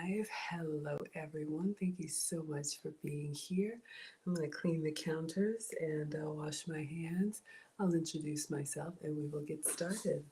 live. Hello, everyone. Thank you so much for being here. I'm going to clean the counters and wash my hands. I'll introduce myself and we will get started.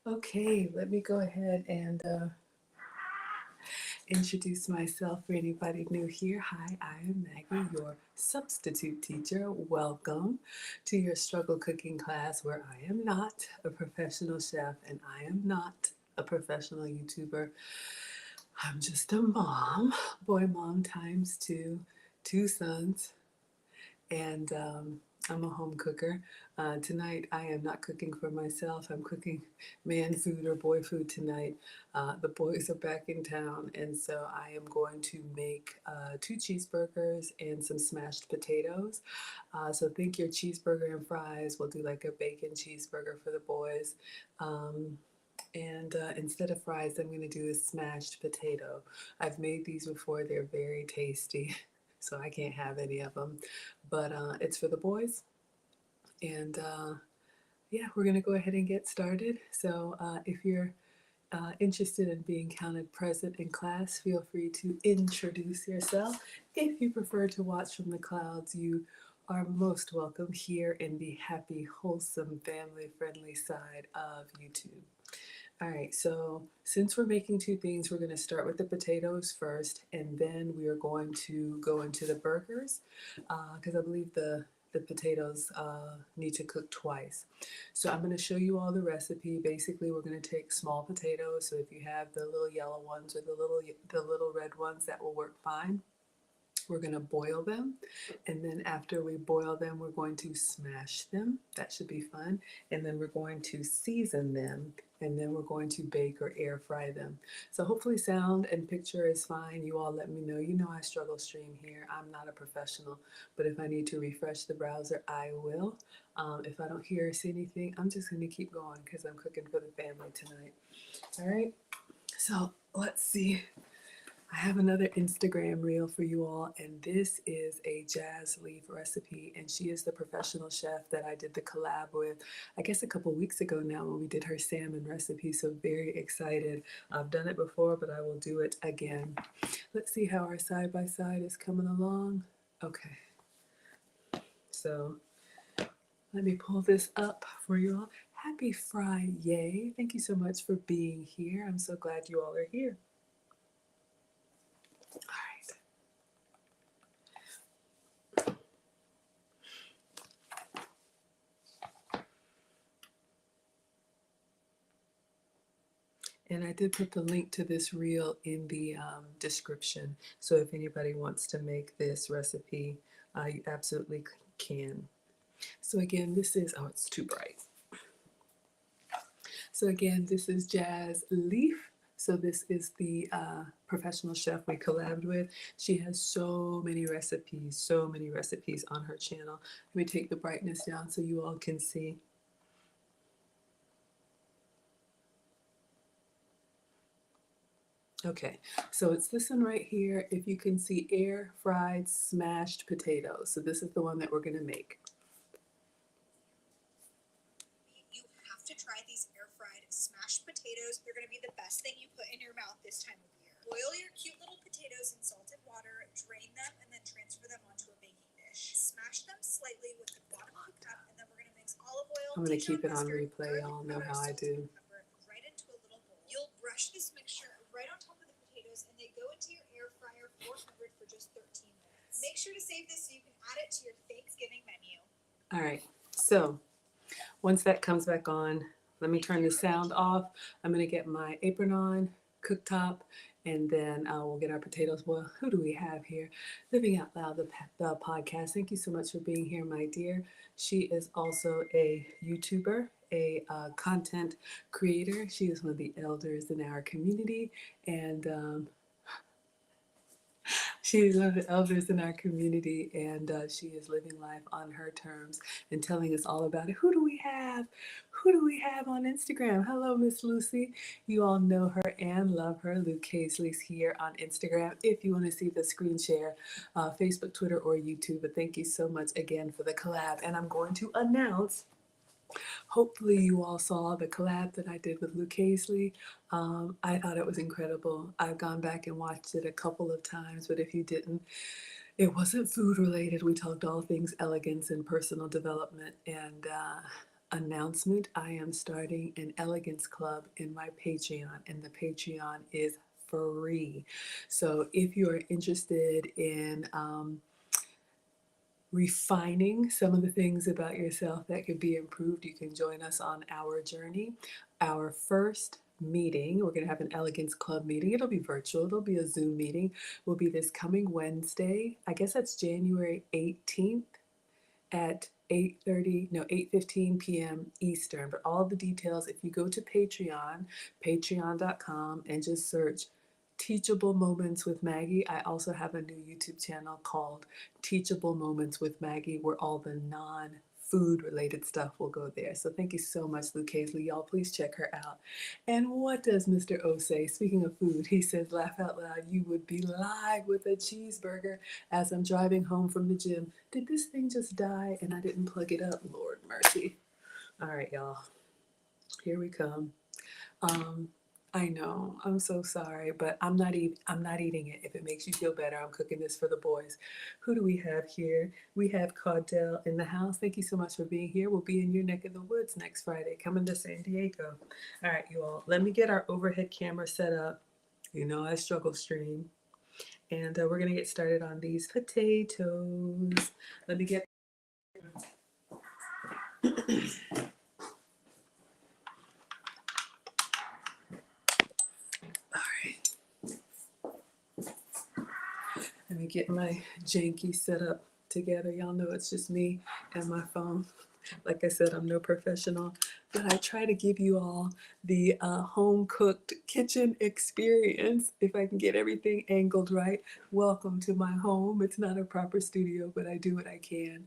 Okay, let me go ahead and introduce myself for anybody new here. Hi, I am Maggie, your substitute teacher. Welcome to your struggle cooking class where I am not a professional chef and I am not a professional YouTuber. I'm just a mom, boy mom times two, two sons, and I'm a home cooker. Tonight, I am not cooking for myself. I'm cooking man food or boy food tonight. The boys are back in town, and so I am going to make 2 cheeseburgers and some smashed potatoes. So think your cheeseburger and fries. We'll do like a bacon cheeseburger for the boys. And instead of fries, I'm going to do a smashed potato. I've made these before, they're very tasty, so I can't have any of them. But it's for the boys. And yeah, we're going to go ahead and get started. So if you're interested in being counted present in class, feel free to introduce yourself. If you prefer to watch from the clouds, you are most welcome here in the happy, wholesome, family-friendly side of YouTube. All right, so since we're making 2 things, we're going to start with the potatoes first, and then we are going to go into the burgers because I believe the potatoes need to cook twice. So I'm going to show you all the recipe. Basically, we're going to take small potatoes. So if you have the little yellow ones or the little red ones, that will work fine. We're going to boil them, and then after we boil them, we're going to smash them. That should be fun. And then we're going to season them, and then we're going to bake or air fry them. So hopefully sound and picture is fine. You all let me know. You know I struggle stream here. I'm not a professional, but if I need to refresh the browser, I will. If I don't hear or see anything, I'm just going to keep going because I'm cooking for the family tonight. All right, so let's see. I have another Instagram reel for you all, and this is a Jazz Leaf recipe, and she is the professional chef that I did the collab with, I guess a couple weeks ago now when we did her salmon recipe, so very excited. I've done it before, but I will do it again. Let's see how our side-by-side is coming along. Okay, so let me pull this up for you all. Happy Friday. Thank you so much for being here. I'm so glad you all are here. All right. And I did put the link to this reel in the description. So if anybody wants to make this recipe, you absolutely can. So again, this is, oh, it's too bright. So again, this is Jazz Leaf. So this is the professional chef we collabed with. She has so many recipes on her channel. Let me take the brightness down so you all can see. Okay, so it's this one right here. If you can see, air fried smashed potatoes. So this is the one that we're gonna make. You have to try these air fried smashed potatoes. They're gonna be the best thing you put in your mouth this time of year. Boil your cute little potatoes in salted water, drain them, and then transfer them onto a baking dish. Smash them slightly with the bottom of a cup, and then we're gonna mix olive oil. I'm gonna keep it on replay. Y'all know how I do. Right into a little bowl. sure to save this so you can add it to your Thanksgiving menu. All right, so once that comes back on, let me turn the sound off. I'm gonna get my apron on, cooktop, and then we'll get our potatoes boiled. Who do we have here? Living Out Loud, the podcast. Thank you so much for being here, my dear. She is also a YouTuber, a content creator. She is one of the elders in our community, and she is one of the elders in our community, and she is living life on her terms and telling us all about it. Who do we have? Who do we have on Instagram? Hello, Miss Lucy. You all know her and love her. Luke Casely's here on Instagram. If you want to see the screen share, Facebook, Twitter, or YouTube. But thank you so much again for the collab. And I'm going to announce. Hopefully, you all saw the collab that I did with Luke Casely. I thought it was incredible. I've gone back and watched it a couple of times, but if you didn't, it wasn't food related. We talked all things elegance and personal development. And announcement, I am starting an elegance club in my Patreon, and the Patreon is free. So if you are interested in refining some of the things about yourself that could be improved, you can join us on our journey. Our first meeting, we're going to have an Elegance Club meeting. It'll be virtual, it'll be a Zoom meeting, will be this coming Wednesday. I guess that's January 18th at 8:15 p.m. Eastern. But all the details, if you go to Patreon, patreon.com, and just search Teachable Moments with Maggie. I also have a new YouTube channel called Teachable Moments with Maggie, where all the non-food related stuff will go there. So thank you so much, Luke Casely. Y'all please check her out. And what does Mr. O say? Speaking of food, he says, laugh out loud, you would be live with a cheeseburger as I'm driving home from the gym. Did this thing just die and I didn't plug it up? Lord mercy. All right, y'all. Here we come. I know. I'm so sorry, but I'm not eating it. If it makes you feel better, I'm cooking this for the boys. Who do we have here? We have Caudell in the house. Thank you so much for being here. We'll be in your neck of the woods next Friday, coming to San Diego. All right, you all. Let me get our overhead camera set up. You know I struggle stream. And we're gonna get started on these potatoes. Let me get Let me get my janky set up together. Y'all know it's just me and my phone. Like I said, I'm no professional, but I try to give you all the home cooked kitchen experience if I can get everything angled right. Welcome to my home. It's not a proper studio, but I do what I can.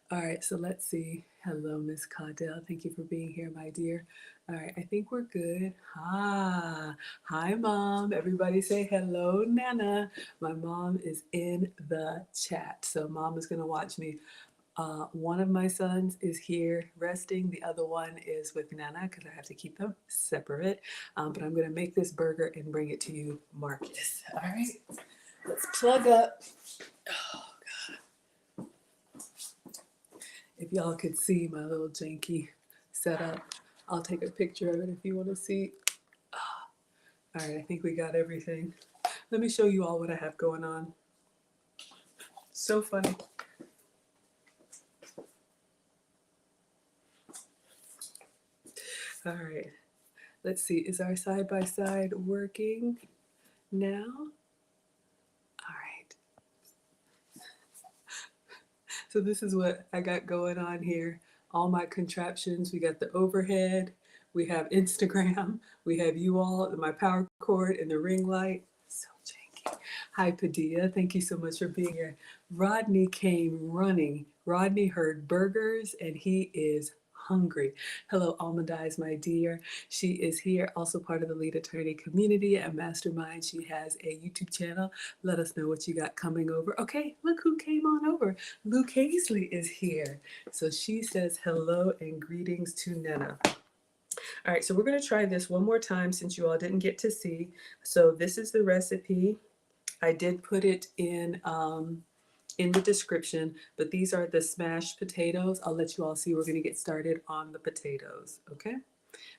All right, so let's see. Hello, Miss Caudell. Thank you for being here, my dear. All right, I think we're good. Hi, Mom. Everybody say hello, Nana. My mom is in the chat, so Mom is going to watch me. One of my sons is here resting. The other one is with Nana because I have to keep them separate. But I'm going to make this burger and bring it to you, Marcus. All right, let's plug up. Oh, if y'all could see my little janky setup, I'll take a picture of it if you want to see. All right, I think we got everything. Let me show you all what I have going on. So funny. All right, let's see. Is our side-by-side working now? All right. So this is what I got going on here. All my contraptions. We got the overhead. We have Instagram. We have you all, my power cord, and the ring light. So janky. Hi, Padilla. Thank you so much for being here. Rodney came running. Rodney heard burgers, and he is hungry. Hello, Almond Eyes, my dear. She is here, also part of the Lead Attorney community and Mastermind. She has a YouTube channel. Let us know what you got coming over. Okay, look who came on over. Luke Hazley is here. So she says hello and greetings to Nana. All right, so we're going to try this one more time since you all didn't get to see. So this is the recipe. I did put it in the description, but these are the smashed potatoes. I'll let you all see. We're going to get started on the potatoes, okay?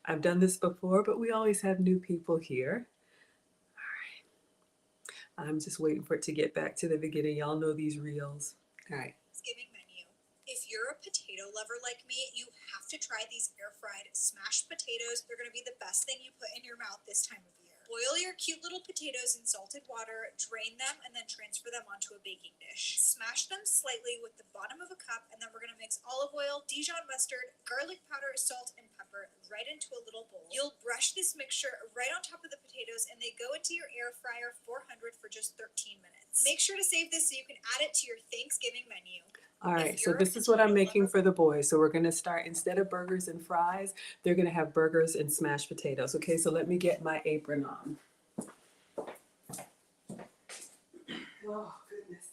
I've done this before, but we always have new people here. I'm just waiting for it to get back to the beginning. Y'all know these reels. All right. Thanksgiving menu. If you're a potato lover like me, you have to try these air fried smashed potatoes. They're gonna be the best thing you put in your mouth this time of year. Boil your cute little potatoes in salted water, drain them, and then transfer them onto a baking dish. Smash them slightly with the bottom of a cup, and then we're gonna mix olive oil, Dijon mustard, garlic powder, salt, and pepper right into a little bowl. You'll brush this mixture right on top of the potatoes, and they go into your air fryer 400 for just 13 minutes. Make sure to save this so you can add it to your Thanksgiving menu. All right, so this is what I'm making for the boys. So we're gonna start, instead of burgers and fries, they're gonna have burgers and mashed potatoes. Okay, so let me get my apron on. Oh, goodness.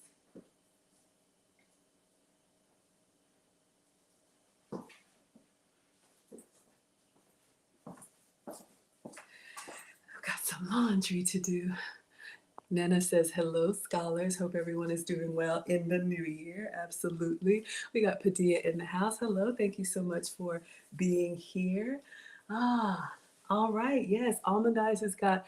I've got some laundry to do. Nana says, hello, scholars. Hope everyone is doing well in the new year. Absolutely. We got Padilla in the house. Hello. Thank you so much for being here. All right. Yes, Almond Eyes has got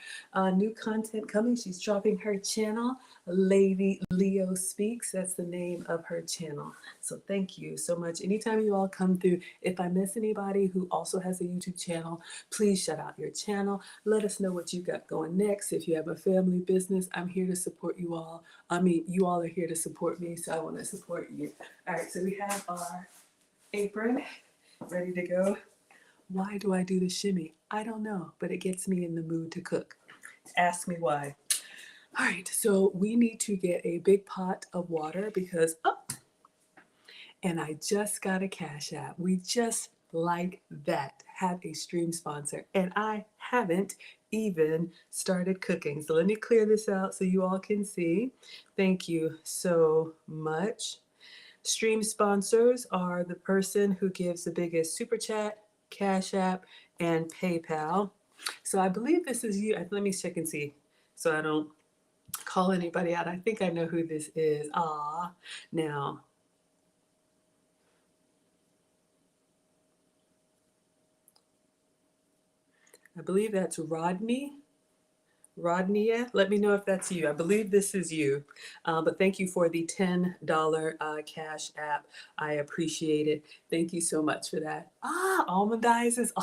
new content coming. She's dropping her channel, Lady Leo Speaks. That's the name of her channel. So thank you so much. Anytime you all come through, if I miss anybody who also has a YouTube channel, please shout out your channel. Let us know what you got going next. If you have a family business, I'm here to support you all. I mean, you all are here to support me, so I want to support you. All right, so we have our apron ready to go. Why do I do the shimmy? I don't know, but it gets me in the mood to cook. Ask me why. All right, so we need to get a big pot of water because, and I just got a Cash App. We just like that have a stream sponsor, and I haven't even started cooking. So let me clear this out so you all can see. Thank you so much. Stream sponsors are the person who gives the biggest super chat, Cash App, and PayPal. So I believe this is you. Let me check and see so I don't call anybody out. I think I know who this is. Now, I believe that's Rodney. Rodnia, let me know if that's you. I believe this is you. But thank you for the $10 Cash App. I appreciate it. Thank you so much for that. Almond Eyes is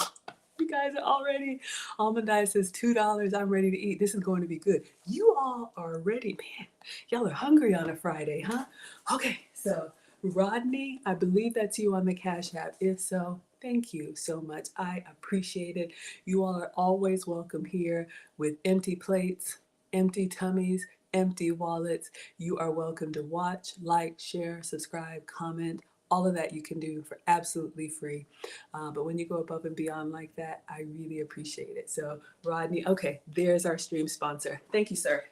you guys are already. Almond Eyes says $2. I'm ready to eat. This is going to be good. You all are ready, man. Y'all are hungry on a Friday, huh? Okay, so Rodney, I believe that's you on the Cash App. If so, thank you so much. I appreciate it. You all are always welcome here with empty plates, empty tummies, empty wallets. You are welcome to watch, like, share, subscribe, comment. All of that you can do for absolutely free. But when you go above and beyond like that, I really appreciate it. So, Rodney, okay, there's our stream sponsor. Thank you, sir.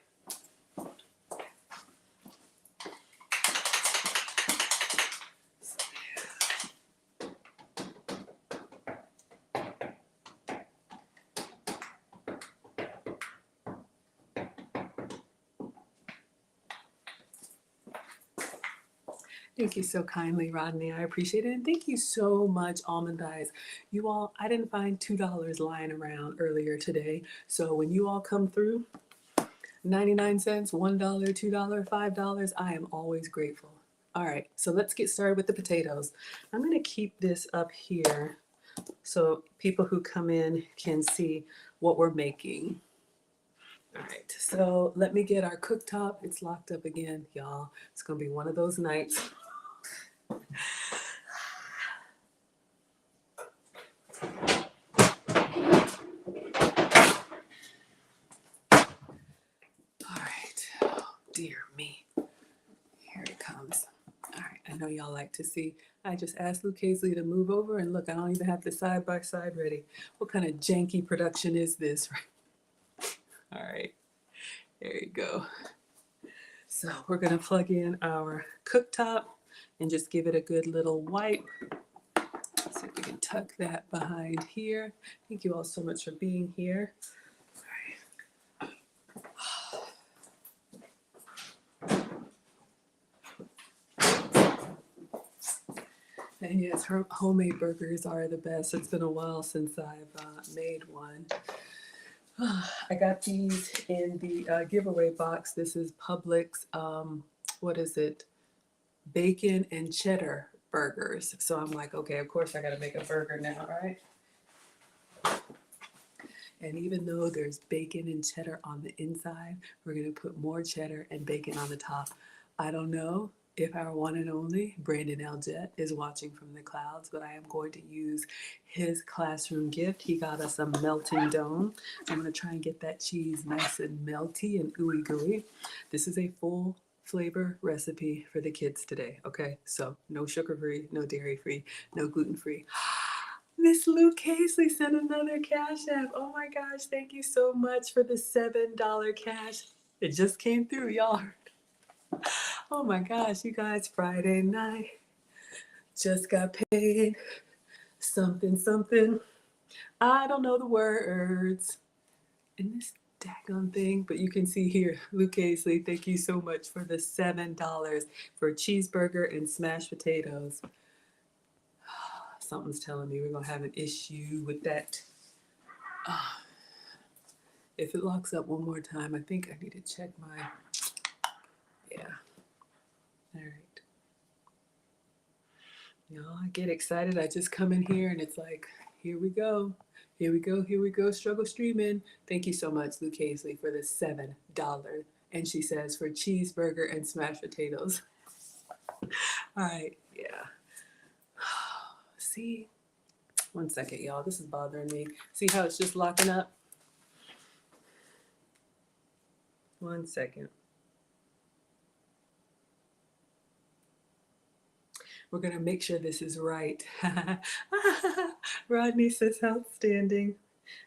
Thank you so kindly, Rodney. I appreciate it. And thank you so much, Almond Eyes. You all, I didn't find $2 lying around earlier today. So when you all come through, 99 cents, $1, $2, $5, I am always grateful. All right, so let's get started with the potatoes. I'm going to keep this up here so people who come in can see what we're making. All right, so let me get our cooktop. It's locked up again, y'all. It's going to be one of those nights. All right, oh, dear me. Here it comes. All right, I know y'all like to see. I just asked Luke Hazley to move over, and look, I don't even have the side by side ready. What kind of janky production is this? All right, there you go. So we're gonna plug in our cooktop and just give it a good little wipe. See if we can tuck that behind here. Thank you all so much for being here. And yes, her homemade burgers are the best. It's been a while since I've made one. I got these in the giveaway box. This is Publix, what is it? Bacon and cheddar burgers. So I'm like, okay, of course I gotta make a burger now, right? And even though there's bacon and cheddar on the inside, we're gonna put more cheddar and bacon on the top. I don't know if our one and only Brandon Aljet is watching from the clouds, but I am going to use his classroom gift. He got us a melting dome. I'm gonna try and get that cheese nice and melty and ooey gooey. This is a full flavor recipe for the kids today, okay? So no sugar free, no dairy free, no gluten free. Miss Lou Casey sent another cash app. Oh my gosh, thank you so much for the $7 cash. It just came through, y'all. Oh my gosh, you guys, Friday night. Just got paid. Something, something. I don't know the words in this daggone thing, but you can see here, Lou Casey, thank you so much for the $7 for a cheeseburger and smashed potatoes. Something's telling me we're gonna have an issue with that. If it locks up one more time, I think I need to check my, yeah. All right. Y'all, I get excited. I just come in here and it's like, here we go. Here we go. Here we go. Struggle streaming. Thank you so much, Lou Casey, for the $7. And she says for cheeseburger and smashed potatoes. All right. Yeah. See? One second, y'all. This is bothering me. See how it's just locking up? One second. We're going to make sure this is right. Rodney says outstanding.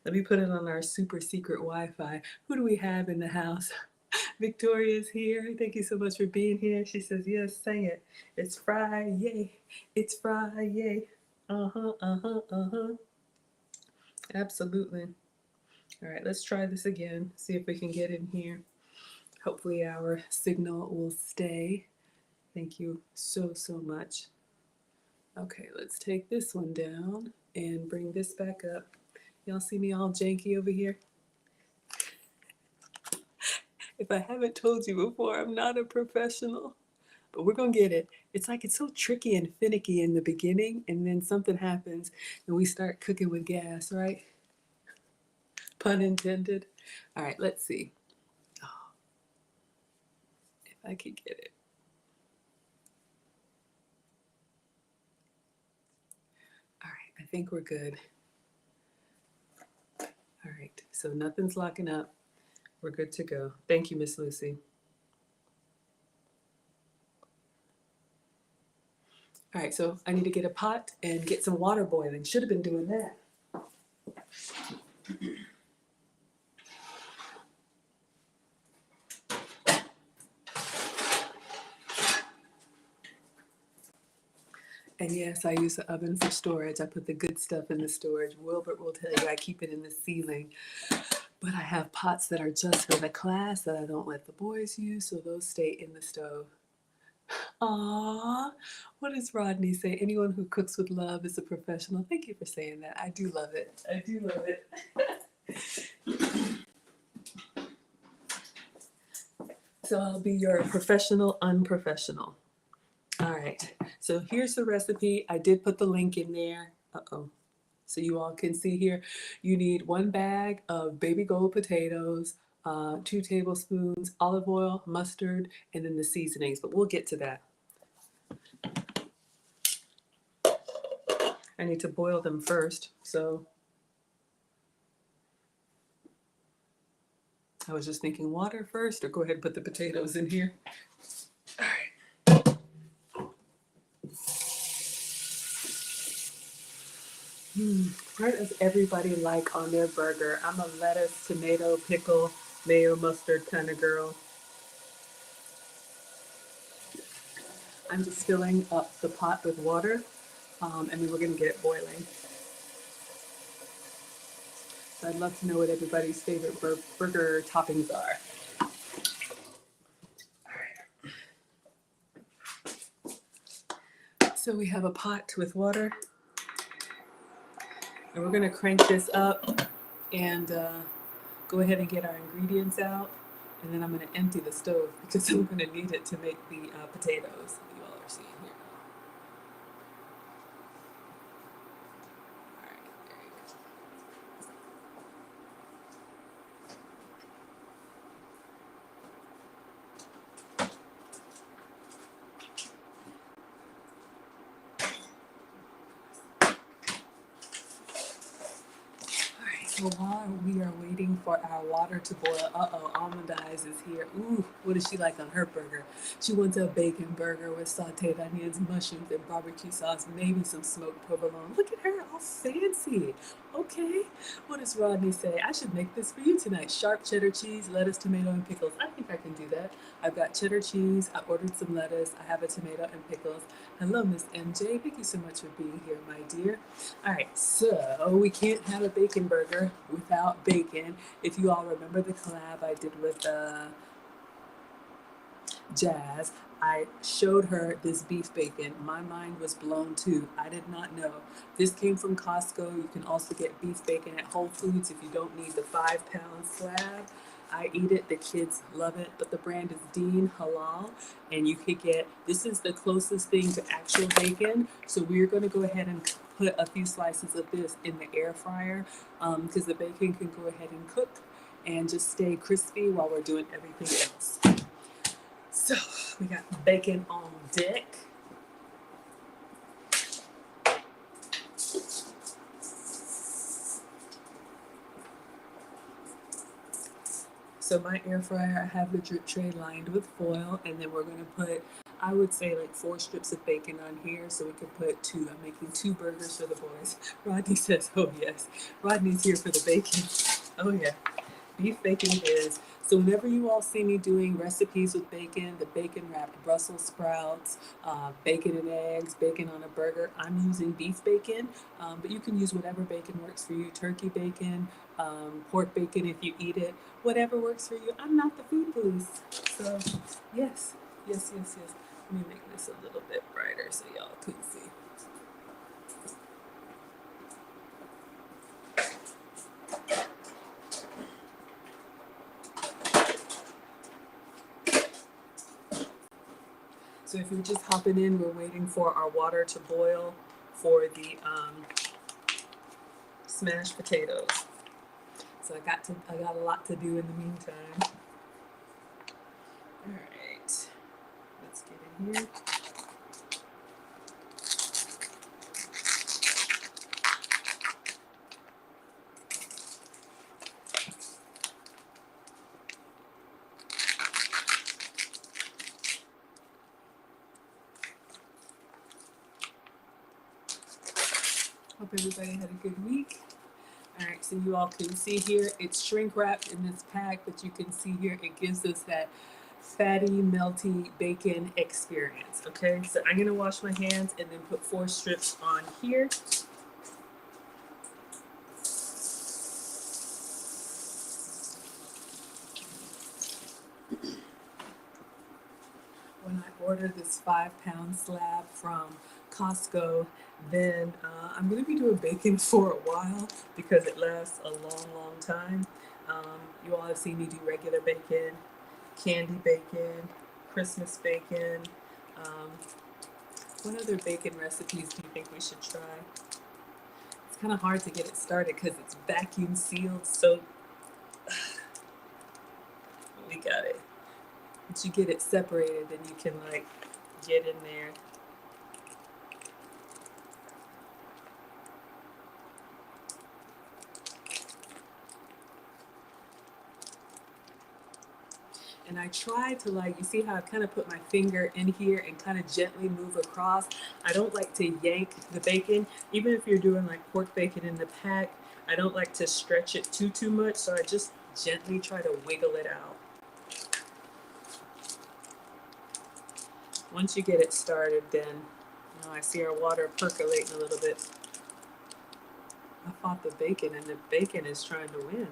Let me put it on our super secret Wi-Fi. Who do we have in the house? Victoria's here. Thank you so much for being here. She says, yes, sing it. It's Friday. It's Friday. Uh-huh, uh-huh, uh-huh. Absolutely. All right, let's try this again. See if we can get in here. Hopefully our signal will stay. Thank you so, so much. Okay, let's take this one down and bring this back up. Y'all see me all janky over here? If I haven't told you before, I'm not a professional, but we're gonna get it. It's like it's so tricky and finicky in the beginning, and then something happens and we start cooking with gas, right? Pun intended. All right, let's see. Oh, if I could get it. All right, I think we're good. All right, so nothing's locking up. We're good to go. Thank you, Miss Lucy. All right, so I need to get a pot and get some water boiling. Should have been doing that. And yes, I use the oven for storage. I put the good stuff in the storage. Wilbert will tell you I keep it in the ceiling. But I have pots that are just for the class that I don't let the boys use, so those stay in the stove. Aww, what does Rodney say? Anyone who cooks with love is a professional. Thank you for saying that. I do love it. I do love it. So I'll be your professional unprofessional. All right, so here's the recipe. I did put the link in there. Uh-oh. So you all can see here, you need 1 bag of baby gold potatoes, 2 tablespoons olive oil, mustard, and then the seasonings, but we'll get to that. I need to boil them first, so I was just thinking water first, or go ahead and put the potatoes in here. All right. What does everybody like on their burger? I'm a lettuce, tomato, pickle, mayo, mustard kind of girl. I'm just filling up the pot with water, and then we're going to get it boiling. So I'd love to know what everybody's favorite burger toppings are. So we have a pot with water, and we're going to crank this up and go go ahead and get our ingredients out, and then I'm going to empty the stove because I'm going to need it to make the potatoes you all are seeing here. All right, there you go. Alright, so while we are waiting for our water to boil, Almond Eyes is here. Ooh, what does she like on her burger? She wants a bacon burger with sauteed onions, mushrooms, and barbecue sauce, maybe some smoked provolone. Look at her, all fancy. Okay, what does Rodney say? I should make this for you tonight. Sharp cheddar cheese, lettuce, tomato, and pickles. I think I can do that. I've got cheddar cheese, I ordered some lettuce, I have a tomato and pickles. Hello, Miss MJ. Thank you so much for being here, my dear. All right, so we can't have a bacon burger without bacon. If you all remember the collab I did with Jazz, I showed her this beef bacon. My mind was blown too. I did not know. This came from Costco. You can also get beef bacon at Whole Foods if you don't need the 5-pound slab. I eat it, the kids love it, but the brand is Dean Halal, and you could get, this is the closest thing to actual bacon. So we're gonna go ahead and put a few slices of this in the air fryer because the bacon can go ahead and cook and just stay crispy while we're doing everything else. So we got bacon on deck. So my air fryer, I have the drip tray lined with foil, and then we're gonna put, I would say like 4 strips of bacon on here, so we could put 2. I'm making 2 burgers for the boys. Rodney says, oh yes. Rodney's here for the bacon. Oh yeah. Beef bacon it is. So whenever you all see me doing recipes with bacon, the bacon wrapped Brussels sprouts, bacon and eggs, bacon on a burger, I'm using beef bacon, but you can use whatever bacon works for you. Turkey bacon, pork bacon if you eat it, whatever works for you. I'm not the food police. So yes, yes, yes, yes. Let me make this a little bit brighter so y'all can see. So if you're just hopping in, we're waiting for our water to boil for the smashed potatoes. So I got a lot to do in the meantime. All right, let's get in here. Hope everybody had a good week. All right, so you all can see here, it's shrink wrapped in this pack, but you can see here it gives us that fatty, melty bacon experience. Okay, so I'm gonna wash my hands and then put 4 strips on here. When I ordered this 5-pound slab from Costco, then I'm going to be doing bacon for a while because it lasts a long, long time. You all have seen me do regular bacon, candy bacon, Christmas bacon. Um, what other bacon recipes do you think we should try? It's kind of hard to get it started because it's vacuum sealed, so we got it. Once you get it separated, then you can like get in there. And I try to, like, you see how I kind of put my finger in here and kind of gently move across. I don't like to yank the bacon, even if you're doing like pork bacon in the pack. I don't like to stretch it too much, so I just gently try to wiggle it out. Once you get it started, then I see our water percolating a little bit. I fought the bacon, and the bacon is trying to win.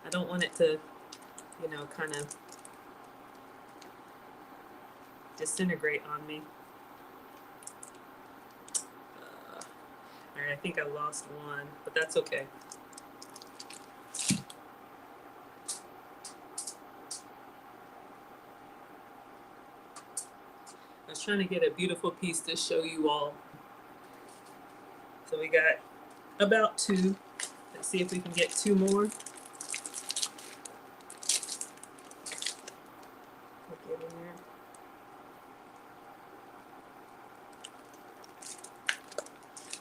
I don't want it to, kind of disintegrate on me. All right, I think I lost one, but that's okay. Just trying to get a beautiful piece to show you all. So we got about 2. Let's see if we can get 2 more. Get in there.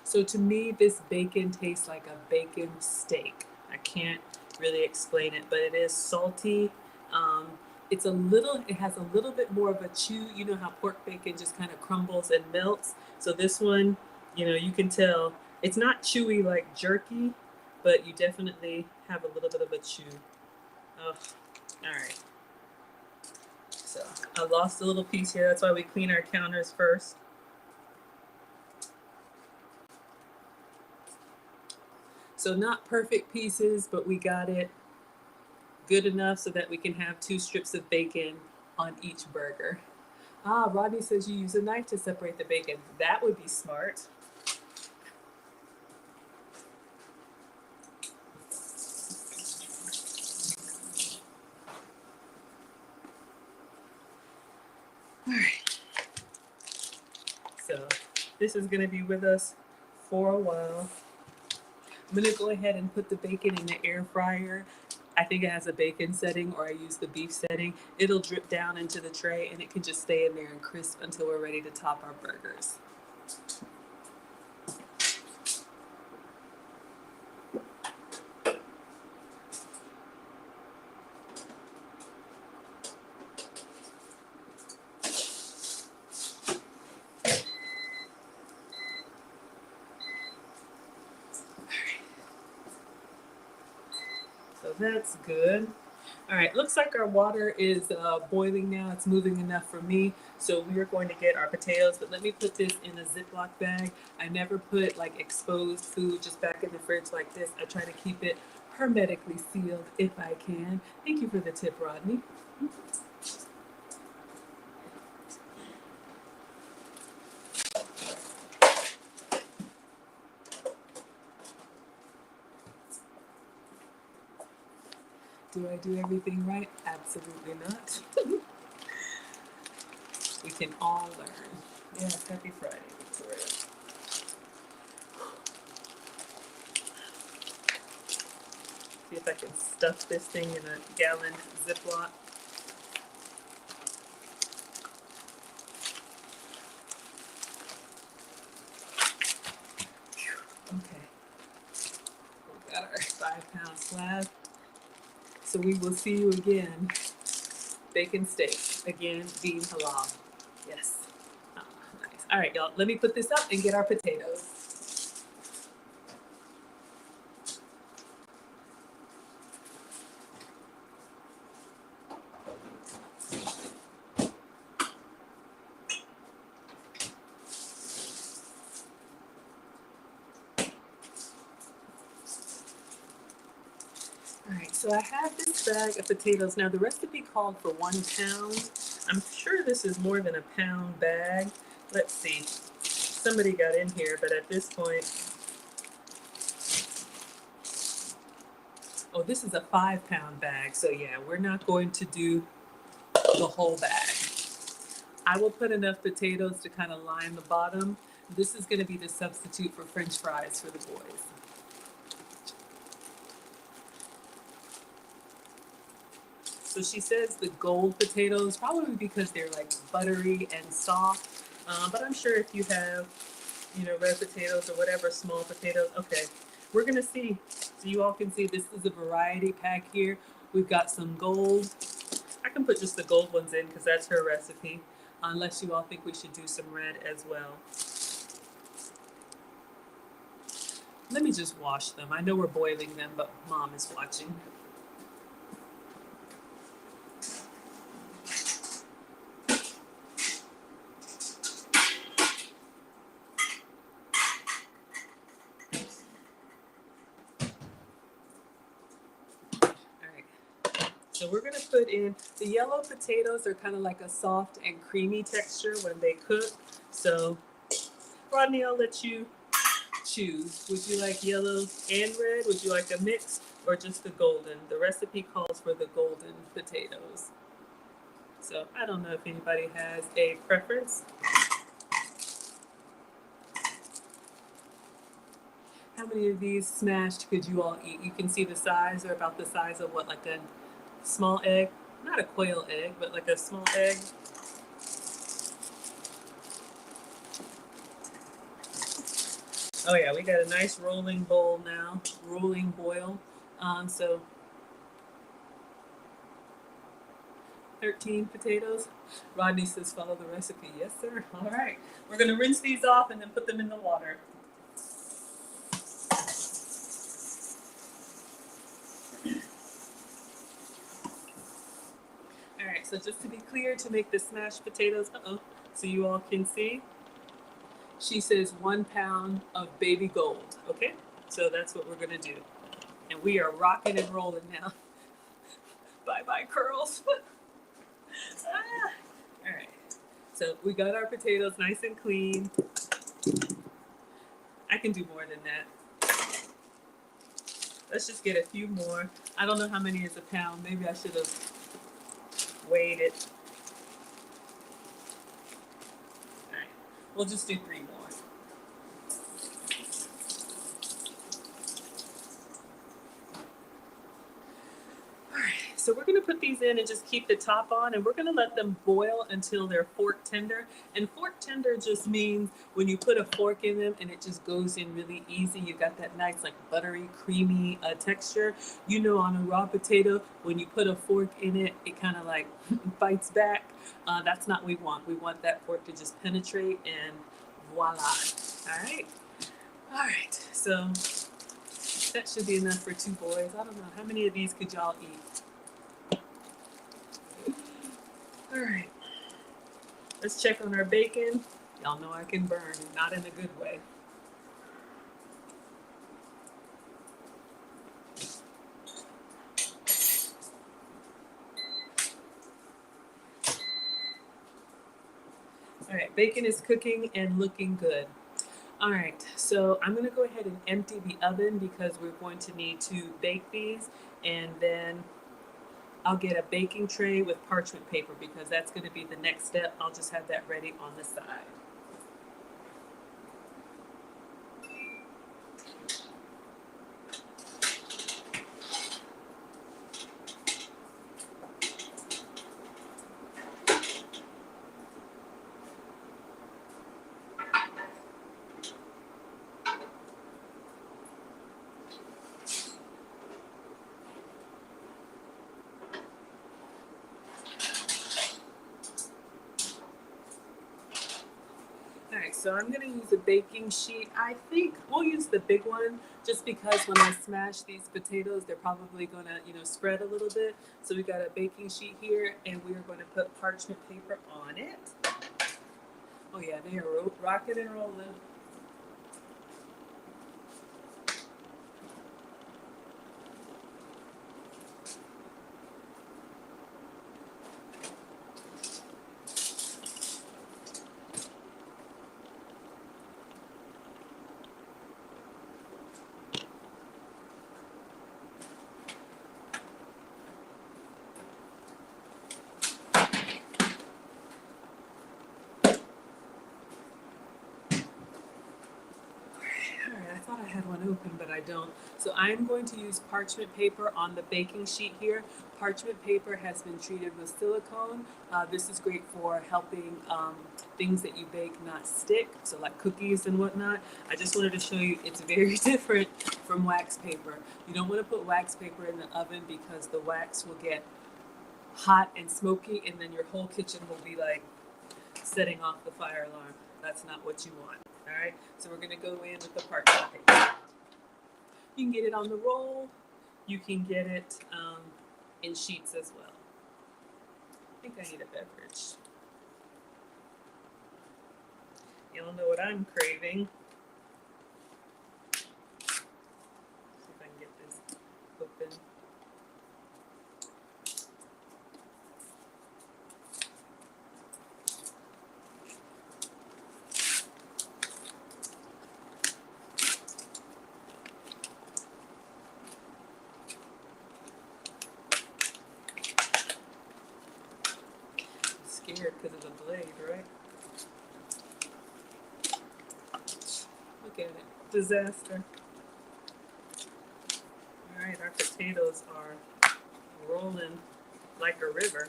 So to me, this bacon tastes like a bacon steak. I can't really explain it, but it is salty. Um, it has a little bit more of a chew. You know how pork bacon just kind of crumbles and melts. So this one, you can tell it's not chewy like jerky, but you definitely have a little bit of a chew. Oh, all right. So I lost a little piece here. That's why we clean our counters first. So not perfect pieces, but we got it good enough so that we can have 2 strips of bacon on each burger. Ah, Rodney says you use a knife to separate the bacon. That would be smart. All right. So this is going to be with us for a while. I'm going to go ahead and put the bacon in the air fryer. I think it has a bacon setting, or I use the beef setting. It'll drip down into the tray and it can just stay in there and crisp until we're ready to top our burgers. So that's good. All right, looks like our water is boiling now. It's moving enough for me. So we are going to get our potatoes, but let me put this in a Ziploc bag. I never put like exposed food just back in the fridge like this. I try to keep it hermetically sealed if I can. Thank you for the tip, Rodney. Do I do everything right? Absolutely not. We can all learn. Yes, happy Friday, Victoria. See if I can stuff this thing in a gallon Ziploc. Okay. We got our 5-pound slab. So we will see you again. Bacon steak. Again, being halal. Yes. Oh, nice. All right, y'all. Let me put this up and get our potatoes. All right, so I have this bag of potatoes. Now the recipe called for 1 pound. I'm sure this is more than a pound bag. Let's see. Somebody got in here, but at this point, oh, this is a 5-pound bag. So yeah, we're not going to do the whole bag. I will put enough potatoes to kind of line the bottom. This is going to be the substitute for French fries for the boys. So she says the gold potatoes, probably because they're like buttery and soft. But I'm sure if you have, red potatoes or whatever, small potatoes. Okay, we're gonna see. So you all can see this is a variety pack here. We've got some gold. I can put just the gold ones in because that's her recipe. Unless you all think we should do some red as well. Let me just wash them. I know we're boiling them, but Mom is watching. So we're gonna put in, the yellow potatoes are kind of like a soft and creamy texture when they cook. So Rodney, I'll let you choose. Would you like yellow and red? Would you like a mix or just the golden? The recipe calls for the golden potatoes. So I don't know if anybody has a preference. How many of these smashed could you all eat? You can see the size. They're about the size of what, like a small egg? Not a quail egg, but like a small egg. Oh yeah, we got a nice rolling bowl now, rolling boil. So 13 potatoes. Rodney says follow the recipe. Yes, sir. All right. We're gonna rinse these off and then put them in the water. All right, so just to be clear, to make the smashed potatoes, so you all can see, she says 1 pound of baby gold, okay? So that's what we're gonna do. And we are rocking and rolling now. Bye-bye curls. Ah. All right, so we got our potatoes nice and clean. I can do more than that. Let's just get a few more. I don't know how many is a pound. Maybe I should have weighed it. All right, we'll just do 3 more. So we're gonna put these in and just keep the top on, and we're gonna let them boil until they're fork tender. And fork tender just means when you put a fork in them and it just goes in really easy. You got that nice like buttery, creamy texture. You know, on a raw potato, when you put a fork in it, it kind of like bites back. That's not what we want. We want that fork to just penetrate, and voila. All right. All right. So that should be enough for 2 boys. I don't know. How many of these could y'all eat? All right, let's check on our bacon. Y'all know I can burn, not in a good way. All right, bacon is cooking and looking good. All right, so I'm gonna go ahead and empty the oven because we're going to need to bake these, and then I'll get a baking tray with parchment paper because that's gonna be the next step. I'll just have that ready on the side. All right, so I'm gonna use a baking sheet. I think we'll use the big one just because when I smash these potatoes, they're probably gonna, spread a little bit. So we got a baking sheet here, and we are going to put parchment paper on it. Oh yeah, they are rocking and rolling. All right, I thought I had one open, but I don't. So I'm going to use parchment paper on the baking sheet here. Parchment paper has been treated with silicone. This is great for helping things that you bake not stick, so like cookies and whatnot. I just wanted to show you it's very different from wax paper. You don't want to put wax paper in the oven because the wax will get hot and smoky, and then your whole kitchen will be like setting off the fire alarm. That's not what you want. All right, so we're gonna go in with the parchment paper. You can get it on the roll. You can get it in sheets as well. I think I need a beverage. Y'all know what I'm craving. See if I can get this open. I'm scared because of the blade, right? Look at it. Disaster. our potatoes are rolling like a river.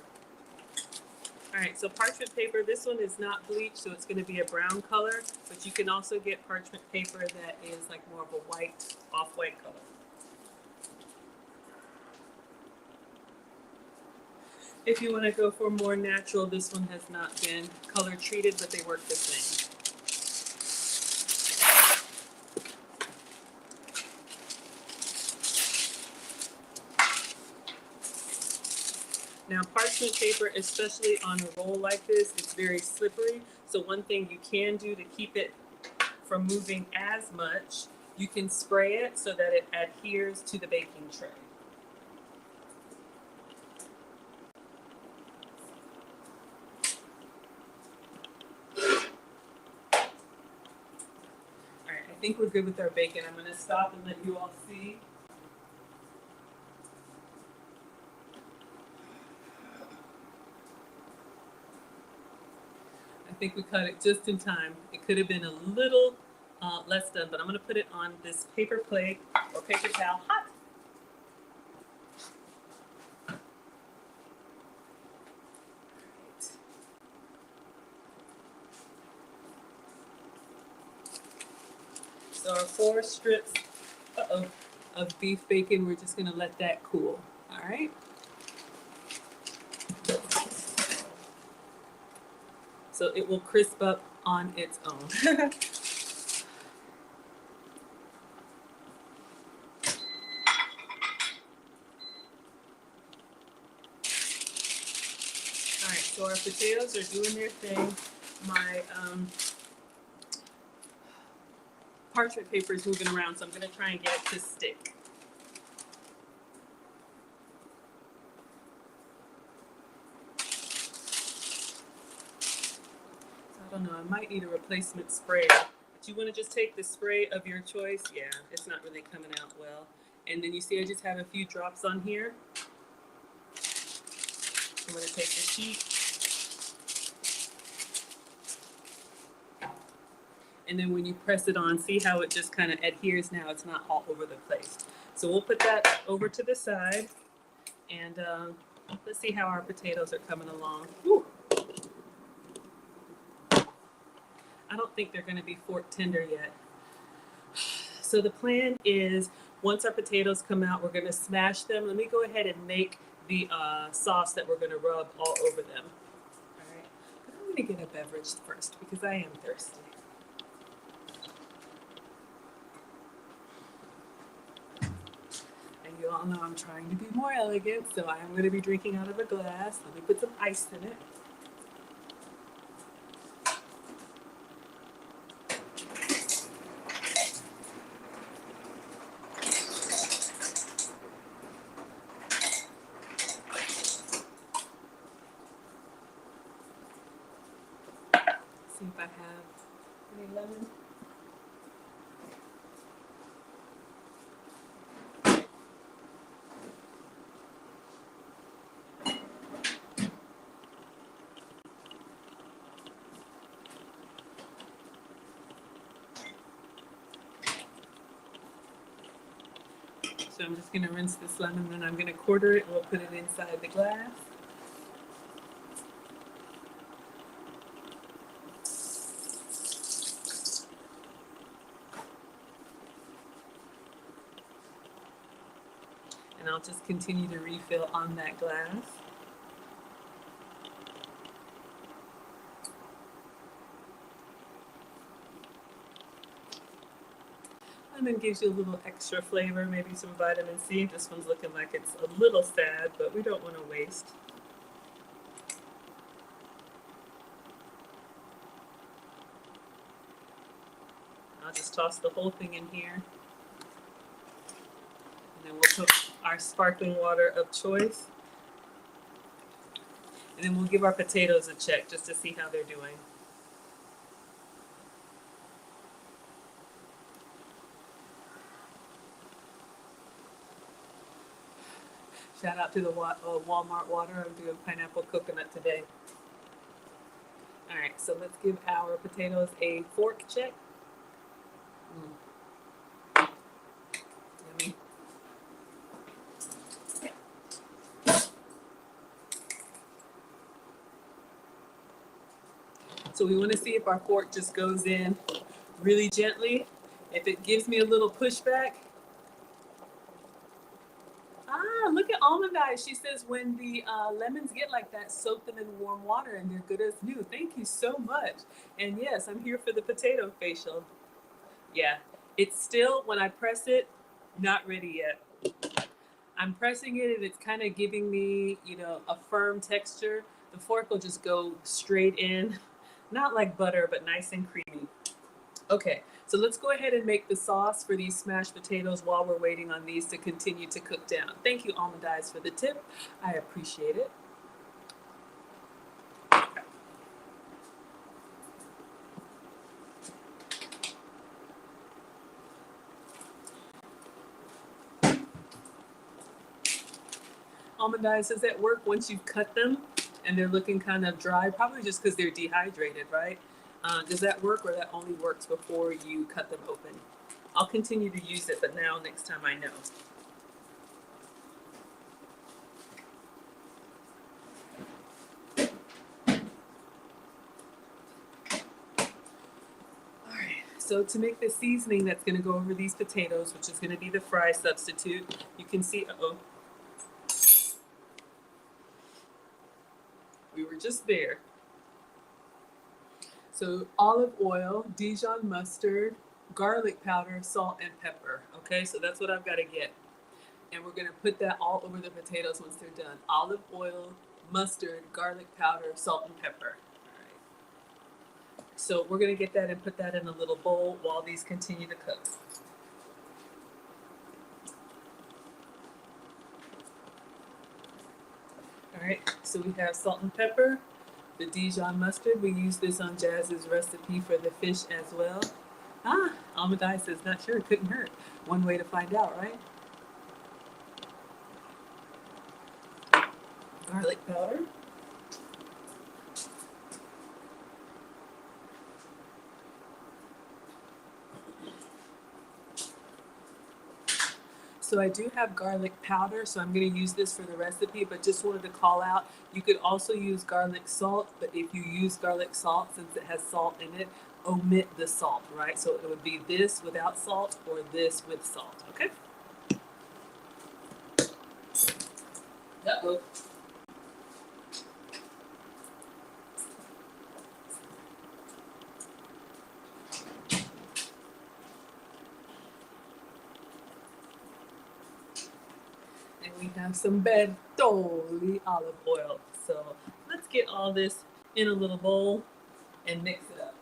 All right, so parchment paper, this one is not bleached, so it's going to be a brown color, but you can also get parchment paper that is like more of a white, off-white color. If you want to go for more natural, this one has not been color treated, but they work the same. Now, parchment paper, especially on a roll like this, it's very slippery. So one thing you can do to keep it from moving as much, you can spray it so that it adheres to the baking tray. All right, I think we're good with our bacon. I'm going to stop and let you all see. I think we cut it just in time. It could have been a little less done, but I'm going to put it on this paper plate or paper towel hot. So our 4 strips of beef bacon, we're just going to let that cool. All right. So it will crisp up on its own. All right, so our potatoes are doing their thing. My parchment paper is moving around, so I'm going to try and get it to stick. So I don't know, I might need a replacement sprayer. But you want to just take the spray of your choice. Yeah, it's not really coming out well. And then you see I just have a few drops on here. I'm going to take the sheet. And then when you press it on, see how it just kind of adheres now. It's not all over the place. So we'll put that over to the side. And let's see how our potatoes are coming along. Whew. I don't think they're going to be fork tender yet. So the plan is once our potatoes come out, we're going to smash them. Let me go ahead and make the sauce that we're going to rub all over them. All right. But I'm going to get a beverage first because I am thirsty. And you all know I'm trying to be more elegant, so I am going to be drinking out of a glass. Let me put some ice in it. See if I have any lemon. So I'm just going to rinse this lemon, and I'm going to quarter it, and we'll put it inside the glass. And I'll just continue to refill on that glass. Lemon gives you a little extra flavor, maybe some vitamin C. This one's looking like it's a little sad, but we don't want to waste. I'll just toss the whole thing in here. And then we'll put our sparkling water of choice. And then we'll give our potatoes a check just to see how they're doing. Shout out to the Walmart water. I'm doing pineapple coconut today. All right, so let's give our potatoes a fork check. Yummy. So we want to see if our fork just goes in really gently. If it gives me a little pushback, look at Almond Eyes. She says when the lemons get like that, soak them in warm water and they're good as new. Thank you so much. And yes, I'm here for the potato facial. Yeah, it's still, when I press it, not ready yet. I'm pressing it and it's kind of giving me, a firm texture. The fork will just go straight in, not like butter, but nice and creamy. Okay, so let's go ahead and make the sauce for these smashed potatoes while we're waiting on these to continue to cook down. Thank you, Almond Eyes, for the tip. I appreciate it. Almond Eyes, does that work once you've cut them and they're looking kind of dry? Probably just because they're dehydrated, right? Does that work, or that only works before you cut them open? I'll continue to use it, but now next time I know. So to make the seasoning that's going to go over these potatoes, which is going to be the fry substitute, you can see, we were just there. So olive oil, Dijon mustard, garlic powder, salt, and pepper. Okay, so that's what I've got to get. And we're going to put that all over the potatoes once they're done. Olive oil, mustard, garlic powder, salt, and pepper. So we're going to get that and put that in a little bowl while these continue to cook. All right, so we have salt and pepper, the Dijon mustard. We use this on Jazz's recipe for the fish as well. Almond Eye says, not sure, couldn't hurt. One way to find out, right? Garlic powder. So I do have garlic powder, so I'm going to use this for the recipe, but just wanted to call out, you could also use garlic salt, but if you use garlic salt, since it has salt in it, omit the salt, right? So it would be this without salt or this with salt, okay? Uh-oh. And we have some Bertolli olive oil. So let's get all this in a little bowl and mix it up.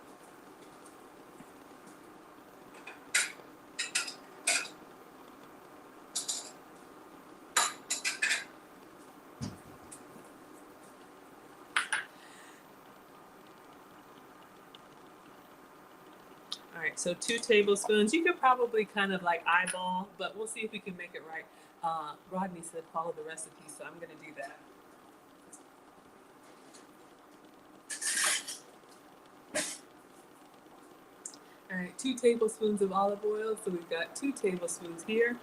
All right, so 2 tablespoons. You could probably kind of like eyeball, but we'll see if we can make it right. Rodney said follow the recipe, so I'm going to do that. All right, 2 tablespoons of olive oil. So we've got 2 tablespoons here.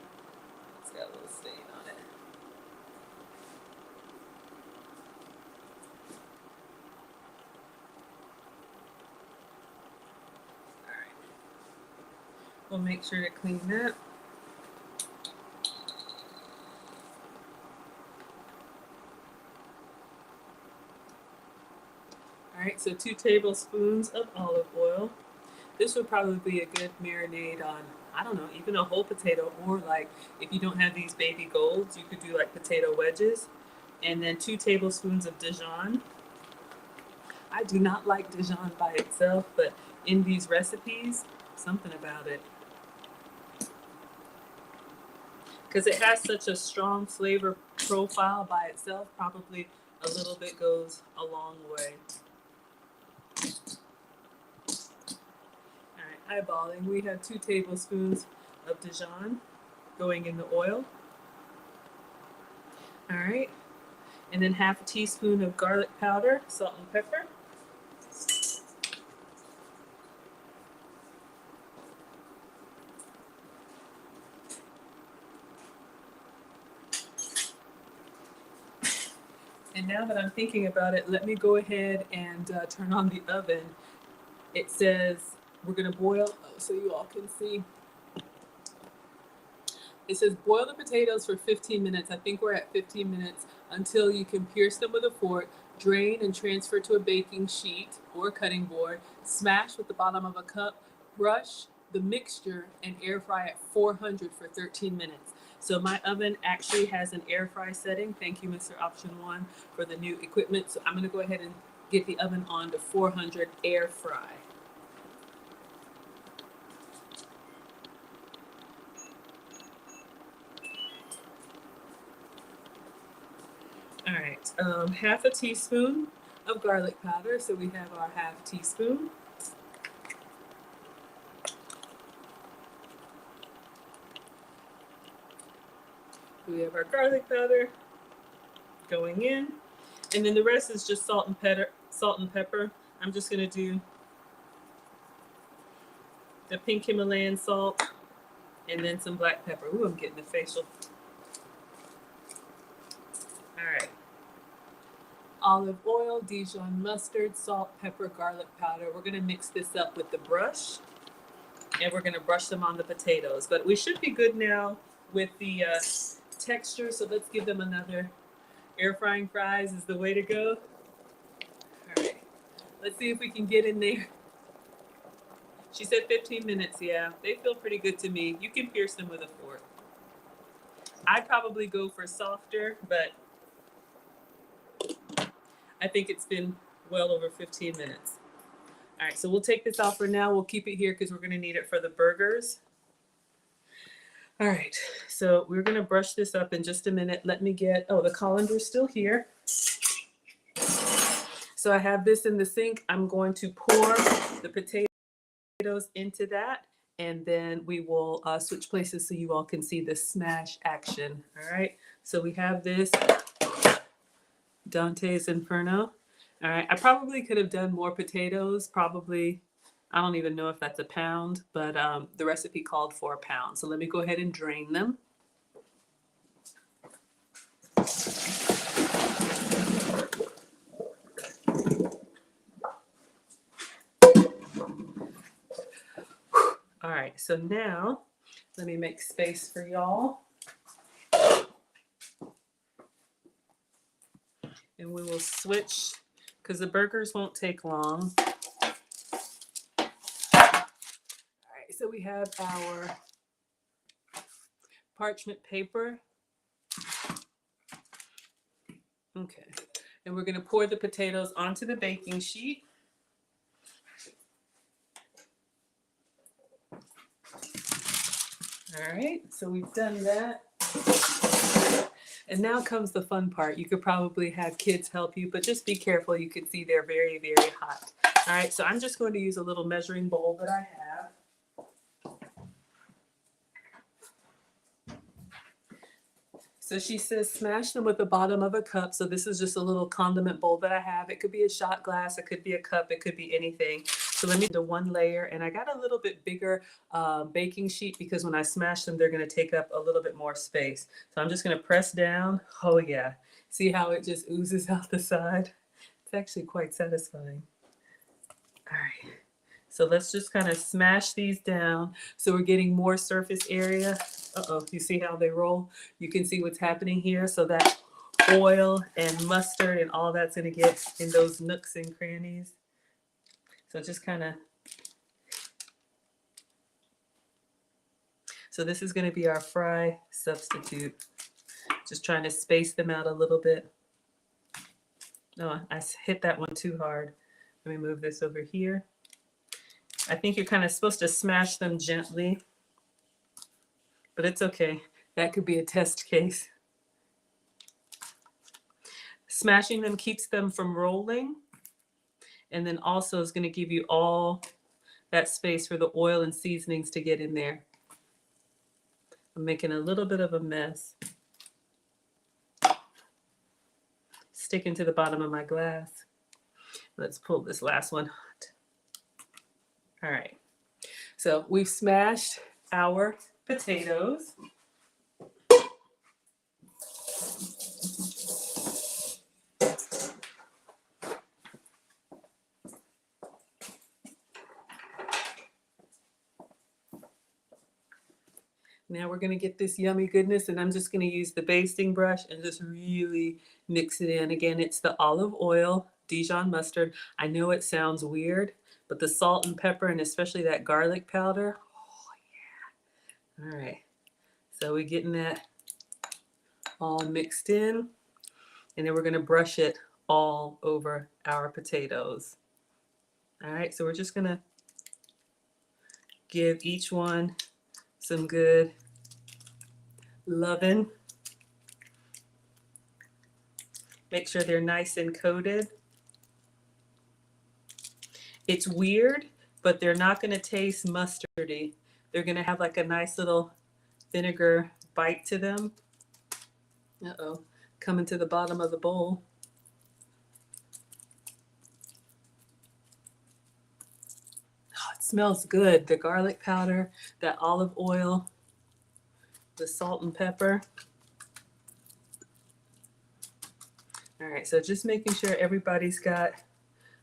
It's got a little stain on it. All right. We'll make sure to clean that. All right, so 2 tablespoons of olive oil. This would probably be a good marinade on, I don't know, even a whole potato, or like if you don't have these baby golds, you could do like potato wedges. And then 2 tablespoons of Dijon. I do not like Dijon by itself, but in these recipes, something about it. Because it has such a strong flavor profile by itself, probably a little bit goes a long way. All right, eyeballing. We have 2 tablespoons of Dijon going in the oil. All right, and then half a teaspoon of garlic powder, salt and pepper. And now that I'm thinking about it, let me go ahead and turn on the oven it says we're gonna boil, so you all can see. It says boil the potatoes for 15 minutes. I think we're at 15 minutes until you can pierce them with a fork, drain and transfer to a baking sheet or cutting board, smash with the bottom of a cup, brush the mixture, and air fry at 400 for 13 minutes. So my oven actually has an air fry setting. Thank you, Mr. Option 1, for the new equipment. So I'm going to go ahead and get the oven on to 400 air fry. All right, half a teaspoon of garlic powder. So we have our half teaspoon. We have our garlic powder going in, and then the rest is just salt and pepper. I'm just gonna do the pink Himalayan salt and then some black pepper. Ooh, I'm getting the facial. All right. Olive oil, Dijon mustard, salt, pepper, garlic powder. We're gonna mix this up with the brush, and we're gonna brush them on the potatoes. But we should be good now with the texture, so let's give them another. Air frying fries is the way to go. All right, let's see if we can get in there. She said 15 minutes, yeah. They feel pretty good to me. You can pierce them with a fork. I'd probably go for softer, but I think it's been well over 15 minutes. All right, so we'll take this off for now. We'll keep it here because we're gonna need it for the burgers. All right, so we're gonna brush this up in just a minute. Let me get, oh, the colander's still here. So I have this in the sink. I'm going to pour the potatoes into that, and then we will switch places so you all can see the smash action. All right, so we have this Dante's Inferno. All right, I probably could have done more potatoes. Probably, I don't even know if that's a pound, but the recipe called for a pound. So let me go ahead and drain them. All right, so now let me make space for y'all. And we will switch because the burgers won't take long. All right, so we have our parchment paper. Okay, and we're gonna pour the potatoes onto the baking sheet. All right, so we've done that. And now comes the fun part. You could probably have kids help you, but just be careful. You can see they're very, very hot. All right, so I'm just going to use a little measuring bowl that I have. So she says smash them with the bottom of a cup. So this is just a little condiment bowl that I have. It could be a shot glass, it could be a cup, it could be anything. So let me do one layer, and I got a little bit bigger baking sheet because when I smash them, they're gonna take up a little bit more space. So I'm just gonna press down. Oh yeah, see how it just oozes out the side? It's actually quite satisfying. All right. So let's just kind of smash these down so we're getting more surface area. Uh-oh, you see how they roll? You can see what's happening here. So that oil and mustard and all that's gonna get in those nooks and crannies. So just kind of, so this is gonna be our fry substitute. Just trying to space them out a little bit. Oh, I hit that one too hard. Let me move this over here. I think you're kind of supposed to smash them gently, but it's okay. That could be a test case. Smashing them keeps them from rolling, and then also is going to give you all that space for the oil and seasonings to get in there. I'm making a little bit of a mess. Sticking to the bottom of my glass. Let's pull this last one. All right. So we've smashed our potatoes. Now we're gonna get this yummy goodness, and I'm just gonna use the basting brush and just really mix it in. Again, it's the olive oil, Dijon mustard. I know it sounds weird, but the salt and pepper, and especially that garlic powder. Oh yeah. All right. So we're getting that all mixed in, and then we're gonna brush it all over our potatoes. All right, so we're just gonna give each one some good loving. Make sure they're nice and coated. It's weird, but they're not going to taste mustardy. They're going to have like a nice little vinegar bite to them. Uh-oh, coming to the bottom of the bowl. Oh, it smells good. The garlic powder, that olive oil, the salt and pepper. All right, so just making sure everybody's got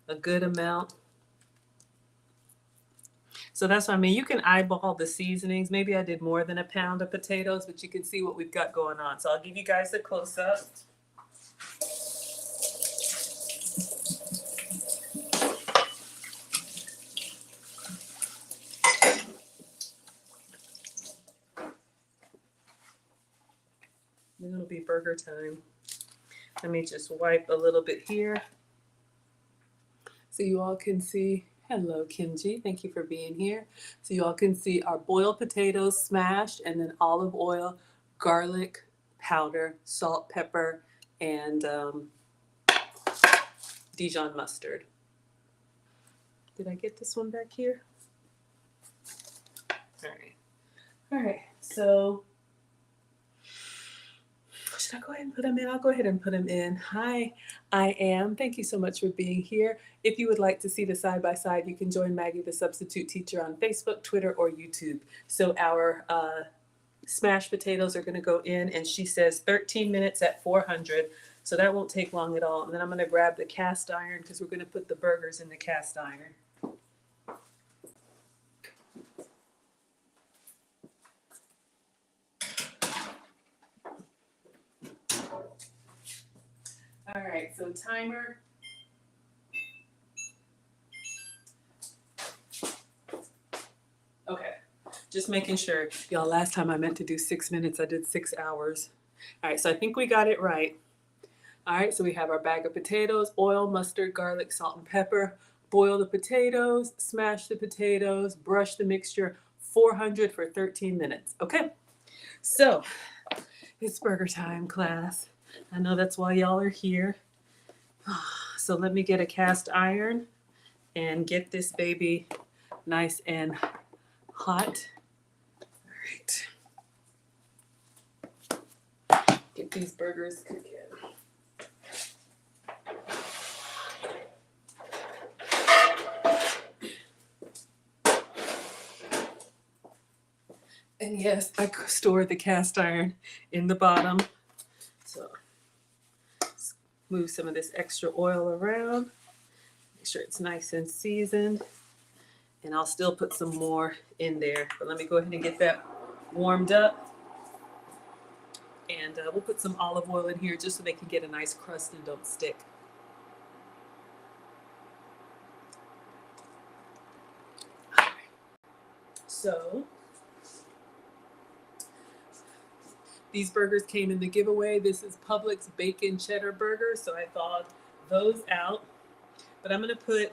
a good amount. So that's what I mean. You can eyeball the seasonings. Maybe I did more than a pound of potatoes, but you can see what we've got going on. So I'll give you guys a close up. Then it'll be burger time. Let me just wipe a little bit here so you all can see. Hello, Kimji. Thank you for being here. So you all can see our boiled potatoes smashed, and then olive oil, garlic powder, salt, pepper, and Dijon mustard. Did I get this one back here? All right. All right. So should I go ahead and put them in? I'll go ahead and put them in. Hi, I am. Thank you so much for being here. If you would like to see the side by side, you can join Maggie the Substitute Teacher on Facebook, Twitter, or YouTube. So our smashed potatoes are going to go in, and she says 13 minutes at 400. So that won't take long at all. And then I'm going to grab the cast iron because we're going to put the burgers in the cast iron. All right, so timer. Okay, just making sure. Y'all, last time I meant to do 6 minutes, I did 6 hours. All right, so I think we got it right. All right, so we have our bag of potatoes, oil, mustard, garlic, salt, and pepper. Boil the potatoes, smash the potatoes, brush the mixture, 400 for 13 minutes. Okay, so it's burger time, class. I know that's why y'all are here. So let me get a cast iron and get this baby nice and hot. All right. Get these burgers cooking. And yes, I stored the cast iron in the bottom. So move some of this extra oil around. Make sure it's nice and seasoned. And I'll still put some more in there. But let me go ahead and get that warmed up. And we'll put some olive oil in here just so they can get a nice crust and don't stick. So these burgers came in the giveaway. This is Publix bacon cheddar burger. So I thawed those out. But I'm going to put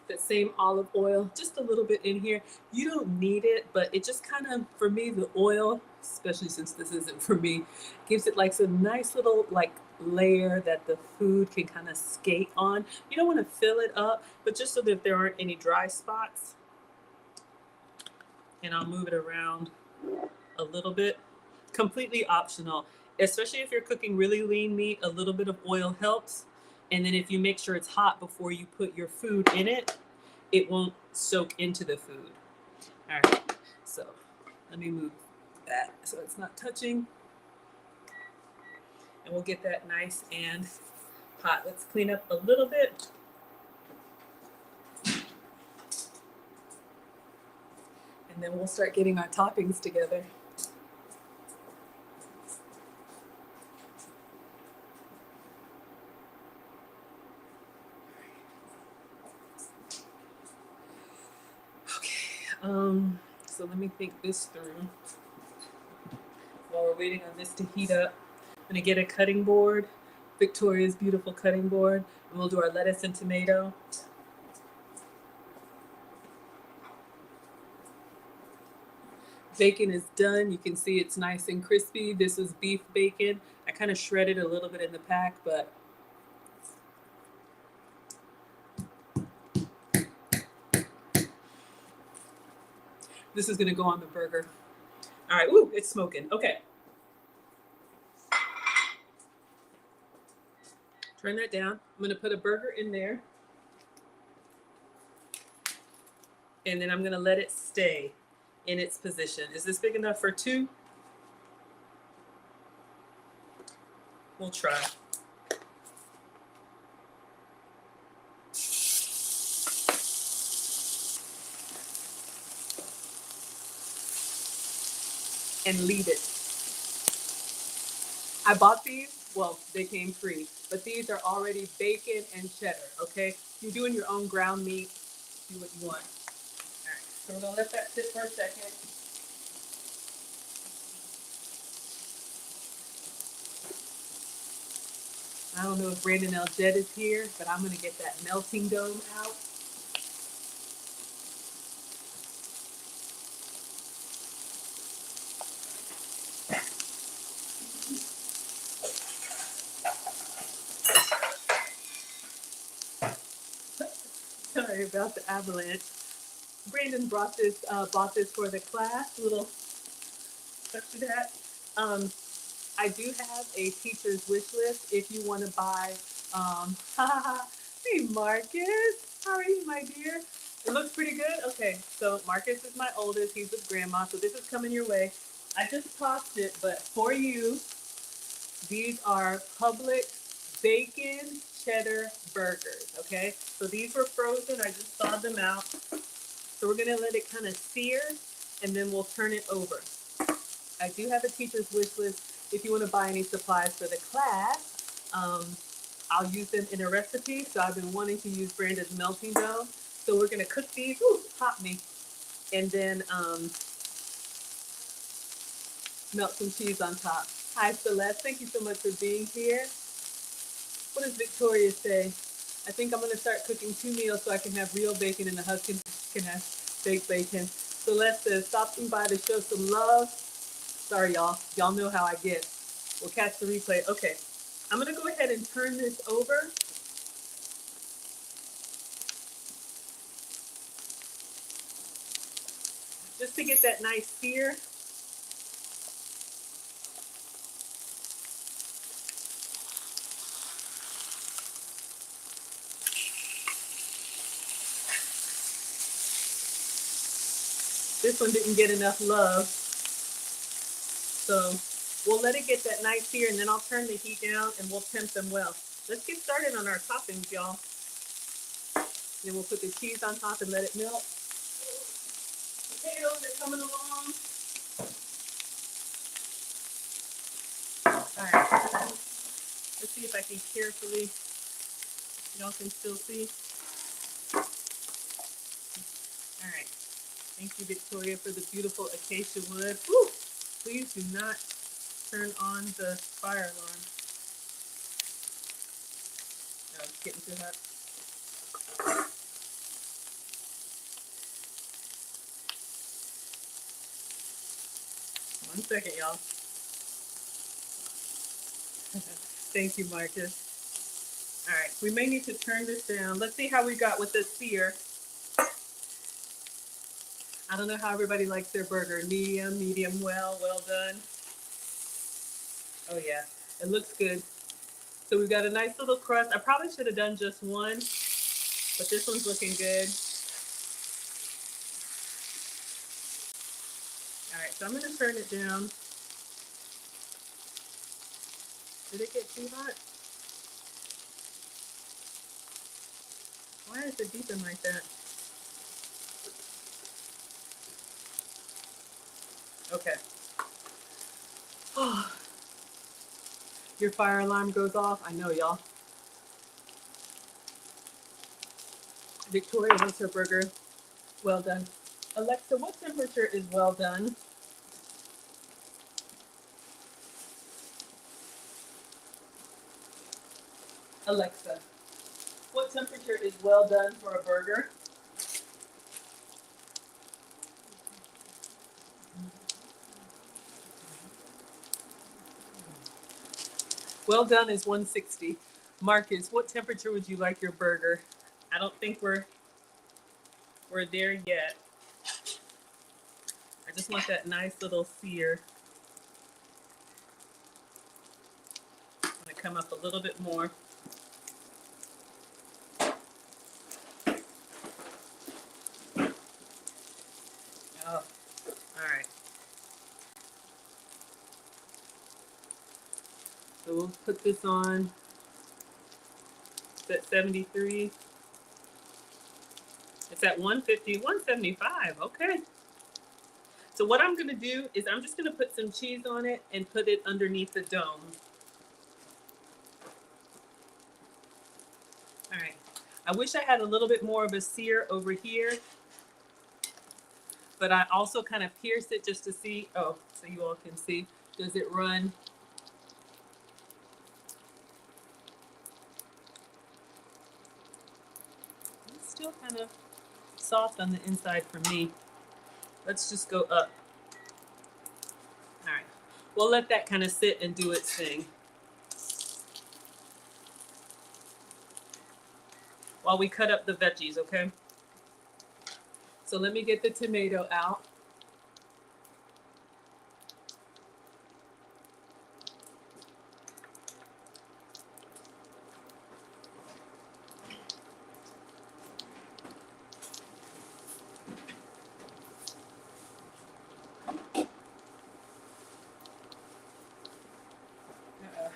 that same olive oil just a little bit in here. You don't need it, but it just kind of, for me, the oil, especially since this isn't for me, gives it like some nice little like layer that the food can kind of skate on. You don't want to fill it up, but just so that there aren't any dry spots. And I'll move it around a little bit. Completely optional, especially if you're cooking really lean meat. A little bit of oil helps. And then if you make sure it's hot before you put your food in it, it won't soak into the food. All right, so let me move that so it's not touching. And we'll get that nice and hot. Let's clean up a little bit. and then we'll start getting our toppings together. Okay, so let me think this through while we're waiting on this to heat up. I'm gonna get a cutting board, Victoria's beautiful cutting board, and we'll do our lettuce and tomato. Bacon is done. You can see it's nice and crispy. This is beef bacon. I kind of shredded a little bit in the pack, but this is gonna go on the burger. All right, ooh, it's smoking. Okay. Turn that down. I'm gonna put a burger in there. And then I'm gonna let it stay in its position. Is this big enough for two? We'll try. And leave it. I bought these, well, they came free, but these are already bacon and cheddar, okay? You're doing your own ground meat, do what you want. All right, so we're gonna let that sit for a second. I don't know if Brandon L. Jett is here, but I'm gonna get that melting dome out. Sorry about the avalanche. Brandon bought this for the class, little touch of that. Um, I do have a teacher's wish list if you want to buy. Hey Marcus, how are you, my dear? It looks pretty good. Okay, so Marcus is my oldest. He's with grandma, so this is coming your way. I just tossed it, but for you, these are Publix bacon cheddar burgers. Okay, so these were frozen. I just thawed them out. So we're gonna let it kind of sear, and then we'll turn it over. I do have a teacher's wish list if you want to buy any supplies for the class. I'll use them in a recipe. So I've been wanting to use Brandon's melting dough. So we're gonna cook these. Ooh, pop me. And then melt some cheese on top. Hi Celeste, thank you so much for being here. What does Victoria say? I think I'm gonna start cooking 2 meals so I can have real bacon and the husband can have baked bacon. Celeste says, stopping by to show some love. Sorry, y'all. Y'all know how I get. We'll catch the replay. Okay, I'm gonna go ahead and turn this over. Just to get that nice sear. This one didn't get enough love. So we'll let it get that nice sear, and then I'll turn the heat down and we'll temp them well. Let's get started on our toppings, y'all. Then we'll put the cheese on top and let it melt. Potatoes are coming along. All right, let's see if I can carefully, y'all can still see. All right, thank you, Victoria, for the beautiful acacia wood. Woo! Please do not turn on the fire alarm. No, it's getting too hot. One second, y'all. Thank you, Marcus. All right, we may need to turn this down. Let's see how we got with this sear. I don't know how everybody likes their burger. Medium, medium well, well done. Oh yeah, it looks good. So we've got a nice little crust. I probably should have done just one, but this one's looking good. All right, so I'm gonna turn it down. Did it get too hot? Why is it beeping like that? Okay. Oh, your fire alarm goes off. I know, y'all. Victoria wants her burger well done. Alexa, what temperature is well done? Alexa, what temperature is well done for a burger? Well done is 160. Marcus, what temperature would you like your burger? I don't think we're there yet. I just want that nice little sear. I'm gonna come up a little bit more. Oh, all right. So we'll put this on. It's at 73. It's at 150, 175. Okay. So what I'm gonna do is I'm just gonna put some cheese on it and put it underneath the dome. All right. I wish I had a little bit more of a sear over here, but I also kind of pierce it just to see. Oh, so you all can see. Does it run? It's still kind of soft on the inside for me. Let's just go up. All right. We'll let that kind of sit and do its thing while we cut up the veggies, okay? So let me get the tomato out.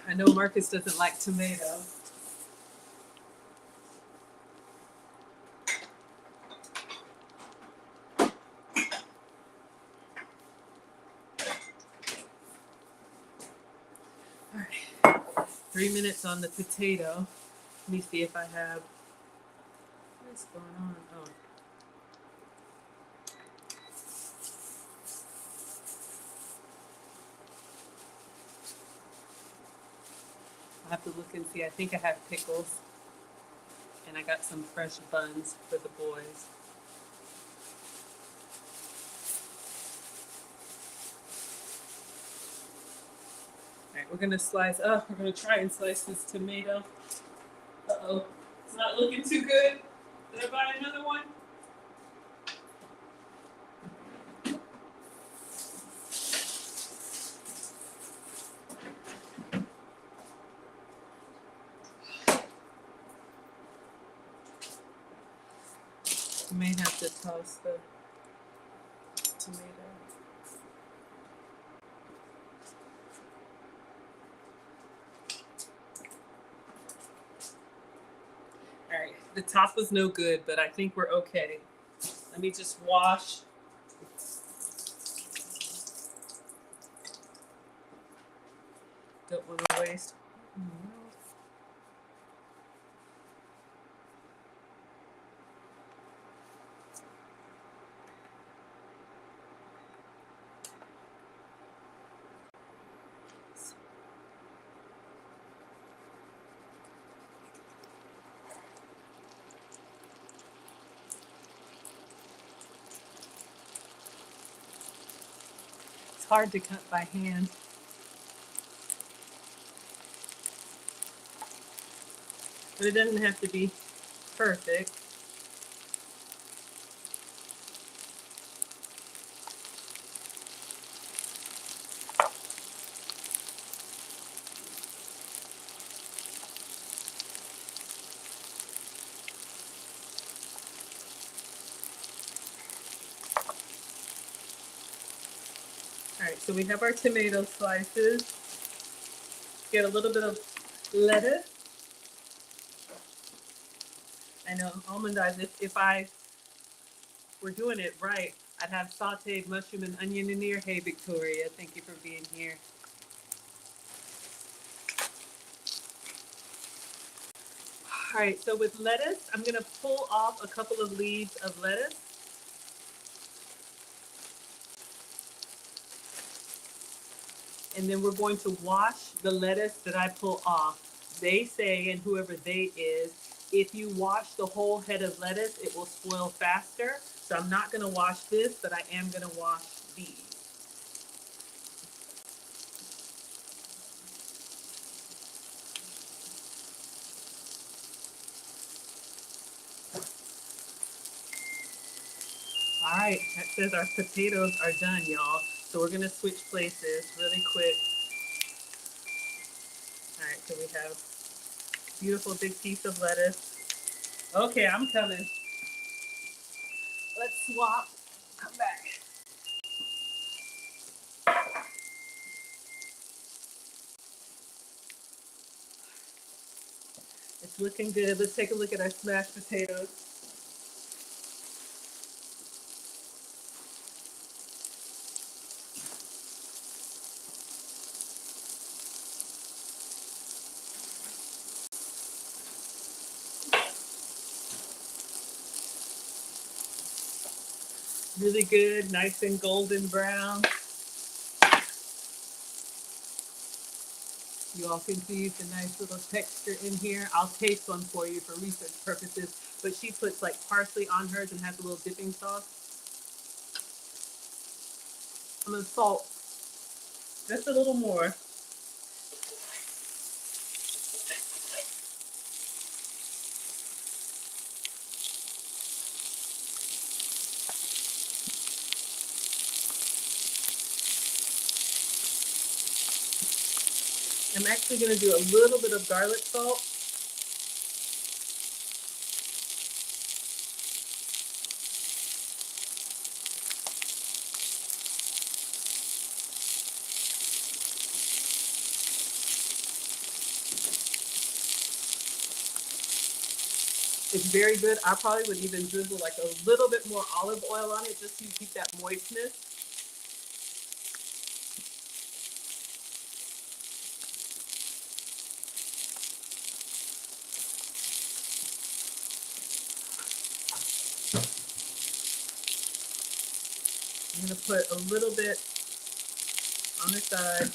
I know Marcus doesn't like tomato. All right, 3 minutes on the potato. Let me see if I have, what's going on? Oh. I'll have to look and see. I think I have pickles. And I got some fresh buns for the boys. All right, we're gonna slice, we're gonna try and slice this tomato. Uh-oh, it's not looking too good. Did I buy another one? You may have to toss the tomato. All right, the top was no good, but I think we're okay. Let me just wash. Don't want to waste. It's hard to cut by hand. But it doesn't have to be perfect. All right, so we have our tomato slices. Get a little bit of lettuce. I know almond eyes, if I were doing it right, I'd have sauteed mushroom and onion in here. Hey, Victoria, thank you for being here. All right, so with lettuce, I'm gonna pull off a couple of leaves of lettuce. And then we're going to wash the lettuce that I pull off. They say, and whoever they is, if you wash the whole head of lettuce, it will spoil faster. So I'm not gonna wash this, but I am gonna wash these. All right, that says our potatoes are done, y'all. So we're gonna switch places really quick. All right, so we have beautiful big piece of lettuce. Okay, I'm coming. Let's swap. Come back. It's looking good. Let's take a look at our smashed potatoes. Really good, nice and golden brown. You all can see the nice little texture in here. I'll taste one for you for research purposes, but she puts like parsley on hers and has a little dipping sauce. I'm gonna salt just a little more. I'm actually gonna do a little bit of garlic salt. It's very good. I probably would even drizzle like a little bit more olive oil on it just so you keep that moistness. I'm gonna put a little bit on the side.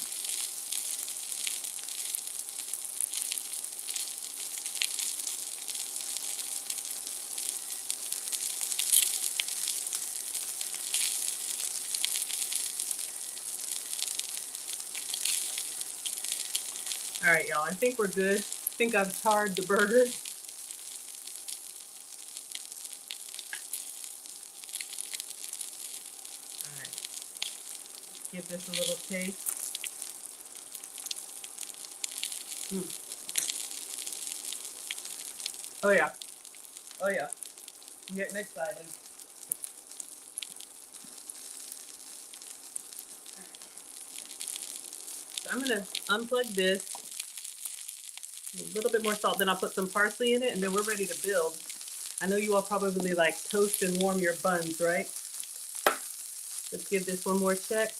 All right, y'all, I think we're good. I think I've charred the burger. All right, give this a little taste. Mm. Oh yeah, oh yeah. I'm getting excited. So I'm gonna unplug this, a little bit more salt, then I'll put some parsley in it, and then we're ready to build. I know you all probably like toast and warm your buns, right? Let's give this one more check.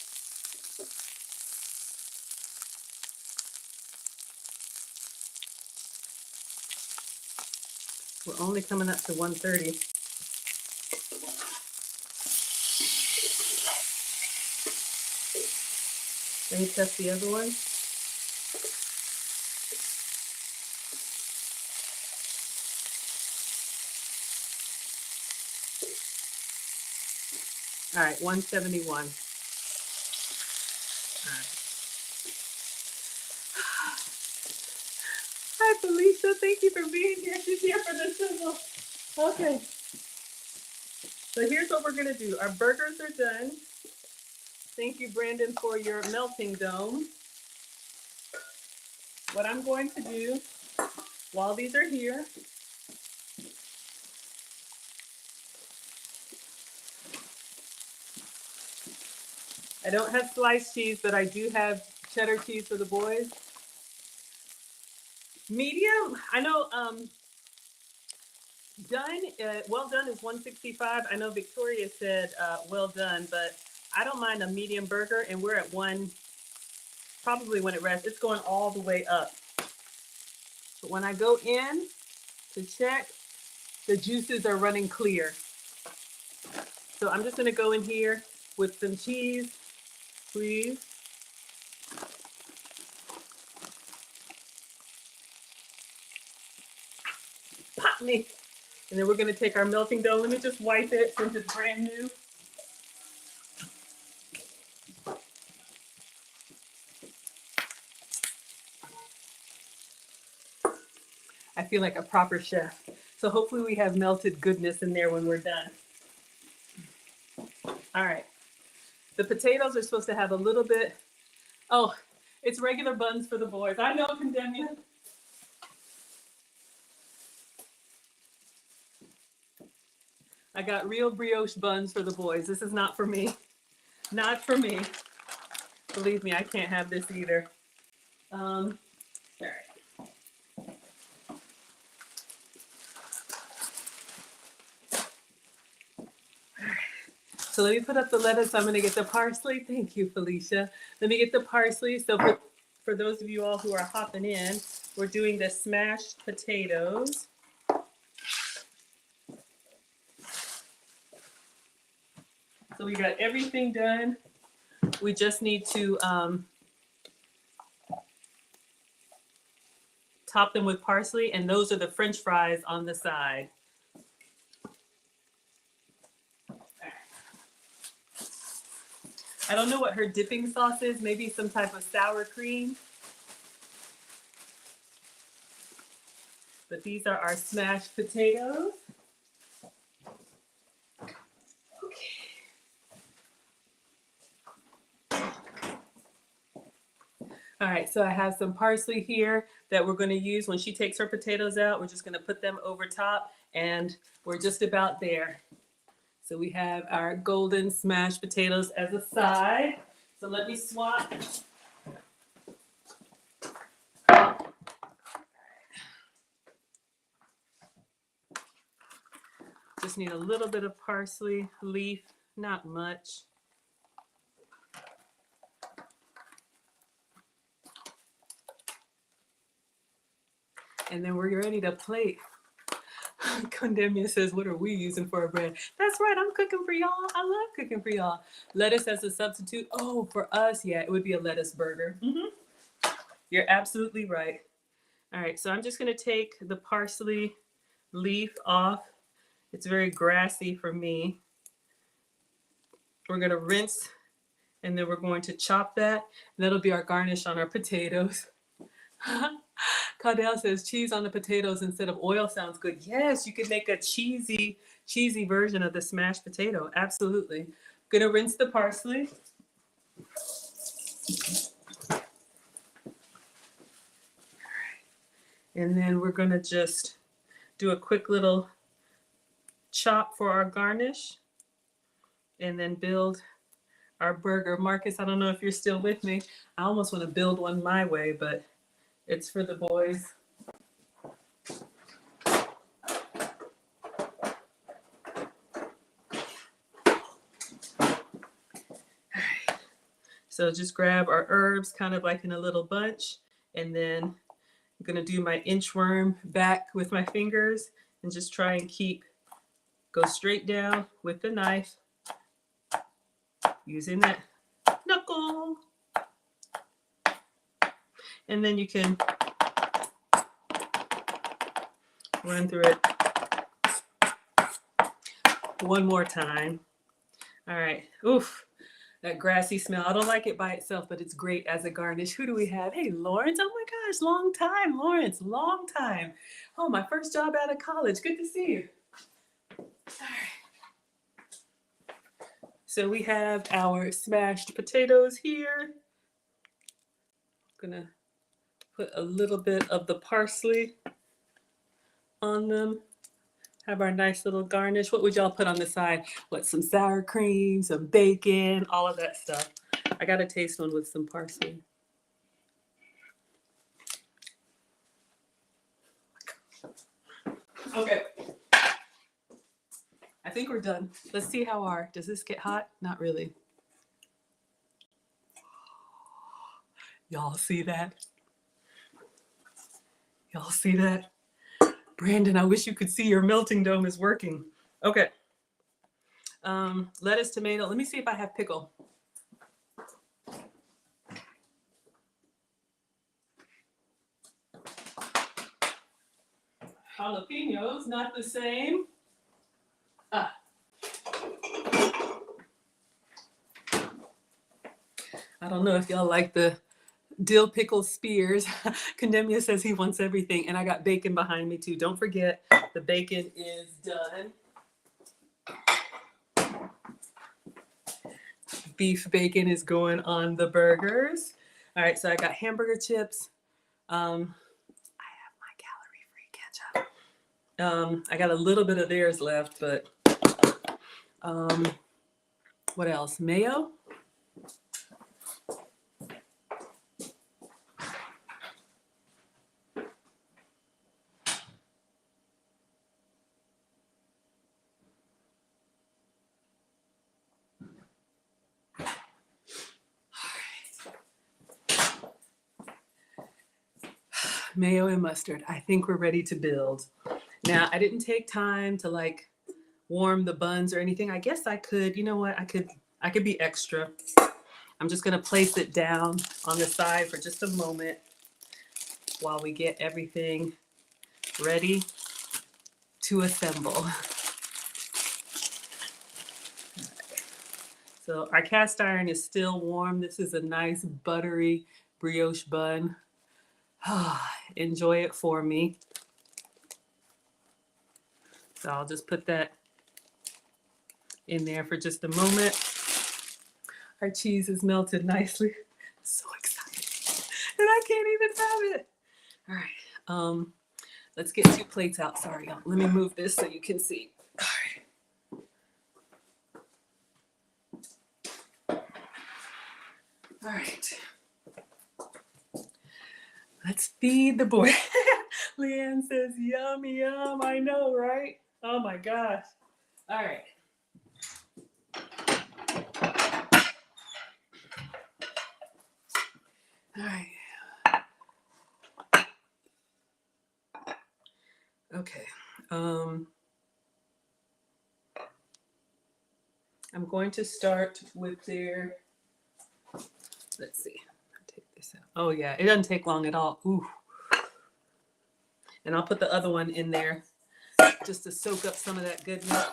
We're only coming up to 130. Let me test the other one. All right, 171. All right. Hi, Felicia. Thank you for being here. She's here for the sizzle. Okay. So here's what we're going to do. Our burgers are done. Thank you, Brandon, for your melting dome. What I'm going to do while these are here, I don't have sliced cheese, but I do have cheddar cheese for the boys. Medium. I know Done, well done is 165. I know Victoria said well done, but I don't mind a medium burger, and we're at one, probably when it rests, it's going all the way up. But when I go in to check, the juices are running clear. So I'm just gonna go in here with some cheese, please. Pop me. And then we're gonna take our melting dough. Let me just wipe it since it's brand new. I feel like a proper chef. So hopefully we have melted goodness in there when we're done. All right. The potatoes are supposed to have a little bit. Oh, it's regular buns for the boys. I know, condemn you. I got real brioche buns for the boys. This is not for me. Not for me. Believe me, I can't have this either. All right. So let me put up the lettuce. I'm gonna get the parsley. Thank you, Felicia. Let me get the parsley. So for those of you all who are hopping in, we're doing the smashed potatoes. So we got everything done. We just need to top them with parsley, and those are the French fries on the side. I don't know what her dipping sauce is, maybe some type of sour cream. But these are our smashed potatoes. All right, so I have some parsley here that we're going to use when she takes her potatoes out. We're just going to put them over top, and we're just about there. So we have our golden smashed potatoes as a side. So let me swap. Just need a little bit of parsley leaf, not much. And then we're ready to plate. Condemnia says, what are we using for our bread? That's right, I'm cooking for y'all. I love cooking for y'all. Lettuce as a substitute. Oh, for us, yeah, it would be a lettuce burger. You're absolutely right. All right, so I'm just gonna take the parsley leaf off. It's very grassy for me. We're gonna rinse, and then we're going to chop that. That'll be our garnish on our potatoes. Caudell says cheese on the potatoes instead of oil sounds good. Yes, you could make a cheesy version of the smashed potato. Absolutely. Gonna rinse the parsley. And then we're gonna just do a quick little chop for our garnish, and then build our burger. Marcus, I don't know if you're still with me. I almost want to build one my way, but it's for the boys. So just grab our herbs kind of like in a little bunch, and then I'm gonna do my inchworm back with my fingers and just try and go straight down with the knife using that knuckle. And then you can run through it one more time. All right, oof. That grassy smell. I don't like it by itself, but it's great as a garnish. Who do we have? Hey, Lawrence. Oh my gosh, long time, Lawrence. Long time. Oh, my first job out of college. Good to see you. All right. So we have our smashed potatoes here. I'm gonna put a little bit of the parsley on them. Have our nice little garnish. What would y'all put on the side? What, some sour cream, some bacon, all of that stuff. I got to taste one with some parsley. Okay. think we're done. Let's see how does this get hot? Not really. Y'all see that? Y'all see that? Brandon, I wish you could see your melting dome is working. Okay. Lettuce, tomato. Let me see if I have pickle. Jalapenos, not the same. I don't know if y'all like the dill pickle spears. Condemnia says he wants everything, and I got bacon behind me too. Don't forget, the bacon is done. Beef bacon is going on the burgers. All right, so I got hamburger chips. I have my calorie-free ketchup. I got a little bit of theirs left, but what else? Mayo. Mayo and mustard. I think we're ready to build. Now, I didn't take time to like warm the buns or anything. I guess I could, you know what? I could be extra. I'm just gonna place it down on the side for just a moment while we get everything ready to assemble. So our cast iron is still warm. This is a nice buttery brioche bun. Enjoy it for me. So I'll just put that in there for just a moment. Our cheese is melted nicely. So excited. And I can't even have it. All right. Let's get 2 plates out. Sorry, y'all. Let me move this so you can see. All right. All right. Let's feed the boy. Leanne says, yum, yum. I know, right? Oh my gosh. All right. All right. Okay. I'm going to start with their, let's see. Take this out. Oh yeah, it doesn't take long at all. Ooh. And I'll put the other one in there just to soak up some of that goodness.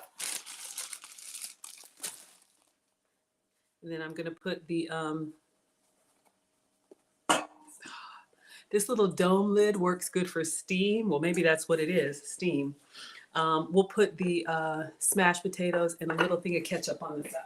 And then I'm gonna put the this little dome lid works good for steam. Well, maybe that's what it is, steam. We'll put the smashed potatoes and a little thing of ketchup on the side.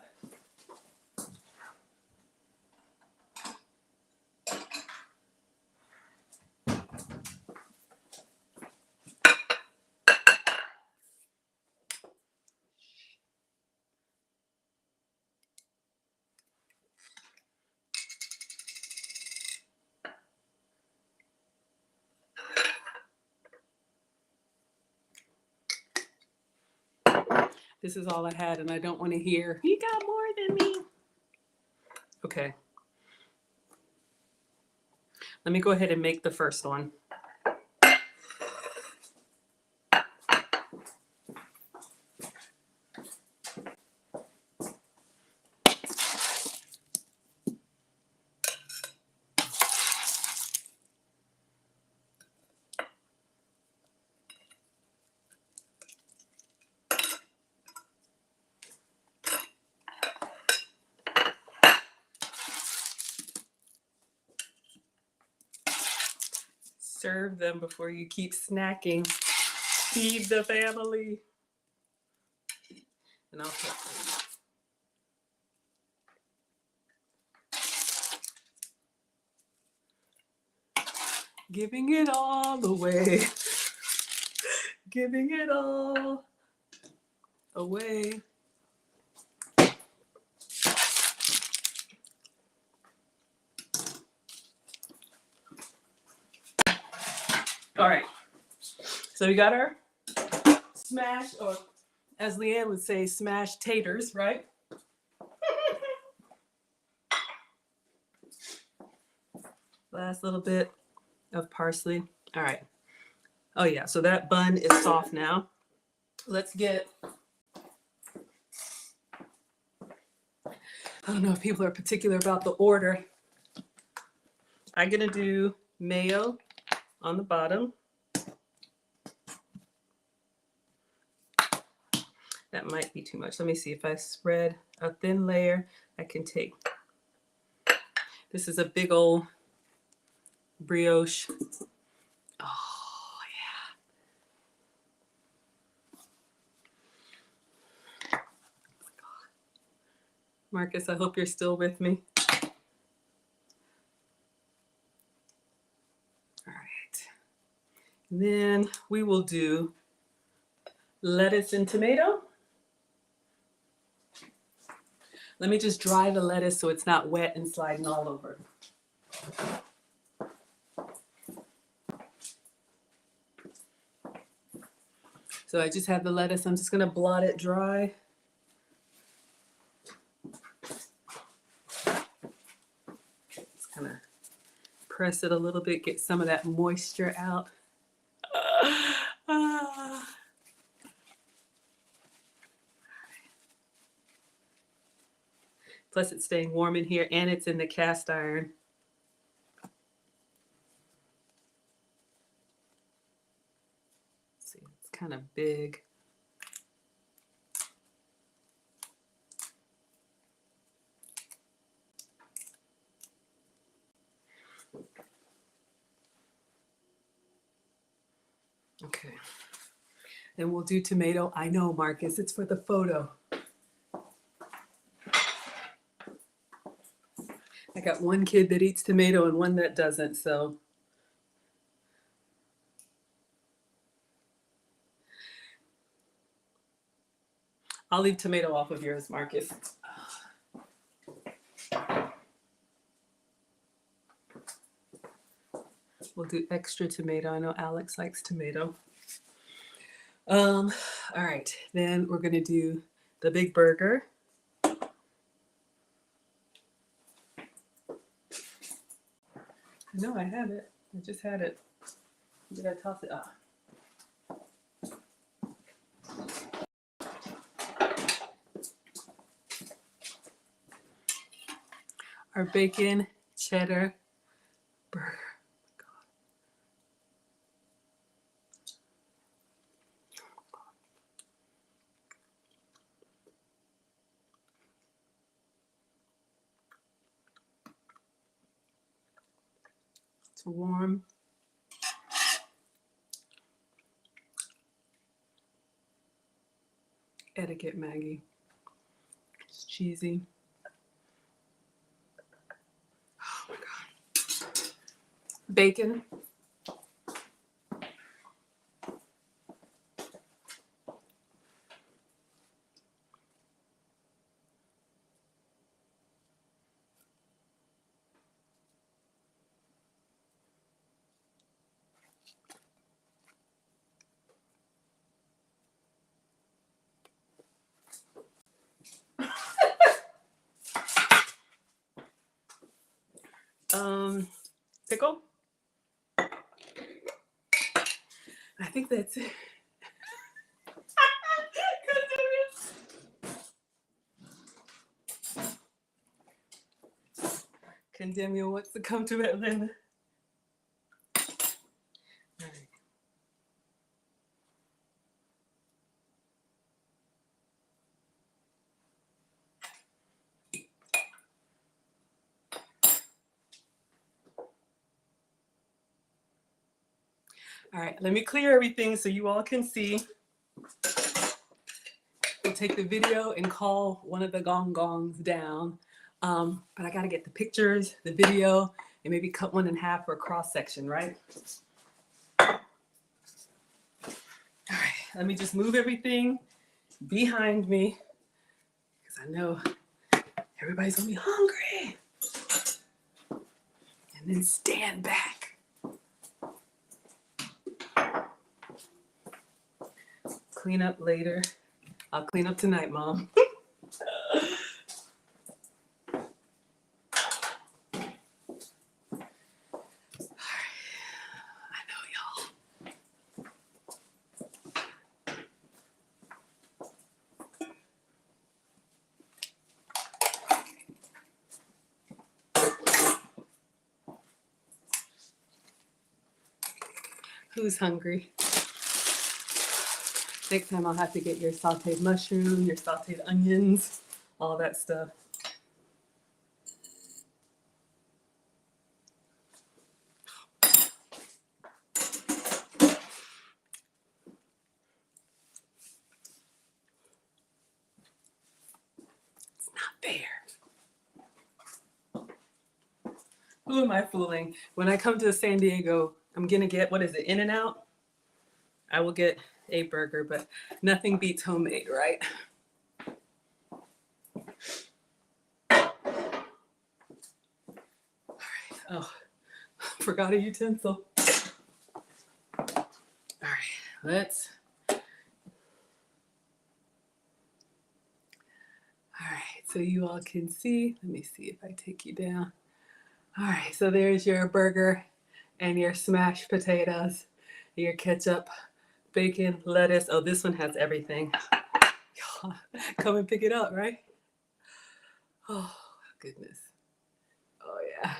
This is all I had, and I don't want to hear, he got more than me. Okay. Let me go ahead and make the first one. Serve them before you keep snacking. Feed the family. And I'll put giving it all away. Giving it all away. All right. So we got our smashed or as Leanne would say, smashed taters, right? Last little bit of parsley. All right. Oh yeah, so that bun is soft now. Let's get, I don't know if people are particular about the order. I'm gonna do mayo on the bottom. That might be too much. Let me see if I spread a thin layer. I can take, this is a big old brioche. Oh yeah. Marcus, I hope you're still with me. All right. And then we will do lettuce and tomato. Let me just dry the lettuce so it's not wet and sliding all over. So I just have the lettuce. I'm just gonna blot it dry. Just kind of press it a little bit, get some of that moisture out. Plus it's staying warm in here and it's in the cast iron. Let's see, it's kind of big. Okay. Then we'll do tomato. I know, Marcus, it's for the photo. I got one kid that eats tomato and one that doesn't, so. I'll leave tomato off of yours, Marcus. We'll do extra tomato. I know Alex likes tomato. All right, then we're gonna do the big burger. I know I have it. I just had it. Did I toss it? Ah. Our bacon cheddar burger. It's warm. Etiquette, Maggie. It's cheesy. Oh my God. Bacon. Pickle. I think that's it. Condemn you wants to come to Atlanta. All right. All right, let me clear everything so you all can see. We'll take the video and call one of the gongs down. But I gotta get the pictures, the video, and maybe cut one in half for a cross section, right? All right, let me just move everything behind me because I know everybody's gonna be hungry. And then stand back. Clean up later. I'll clean up tonight, Mom. I know, y'all. Who's hungry? Next time I'll have to get your sauteed mushroom, your sauteed onions, all that stuff. It's not fair. Who am I fooling? When I come to San Diego, I'm gonna get, what is it, In-N-Out? I will get a burger, but nothing beats homemade, right? All right. Oh, forgot a utensil. All right, let's. All right, so you all can see. Let me see if I take you down. All right, so there's your burger and your smashed potatoes, your ketchup, bacon, lettuce. Oh, this one has everything. Come and pick it up, right? Oh, goodness. Oh, yeah.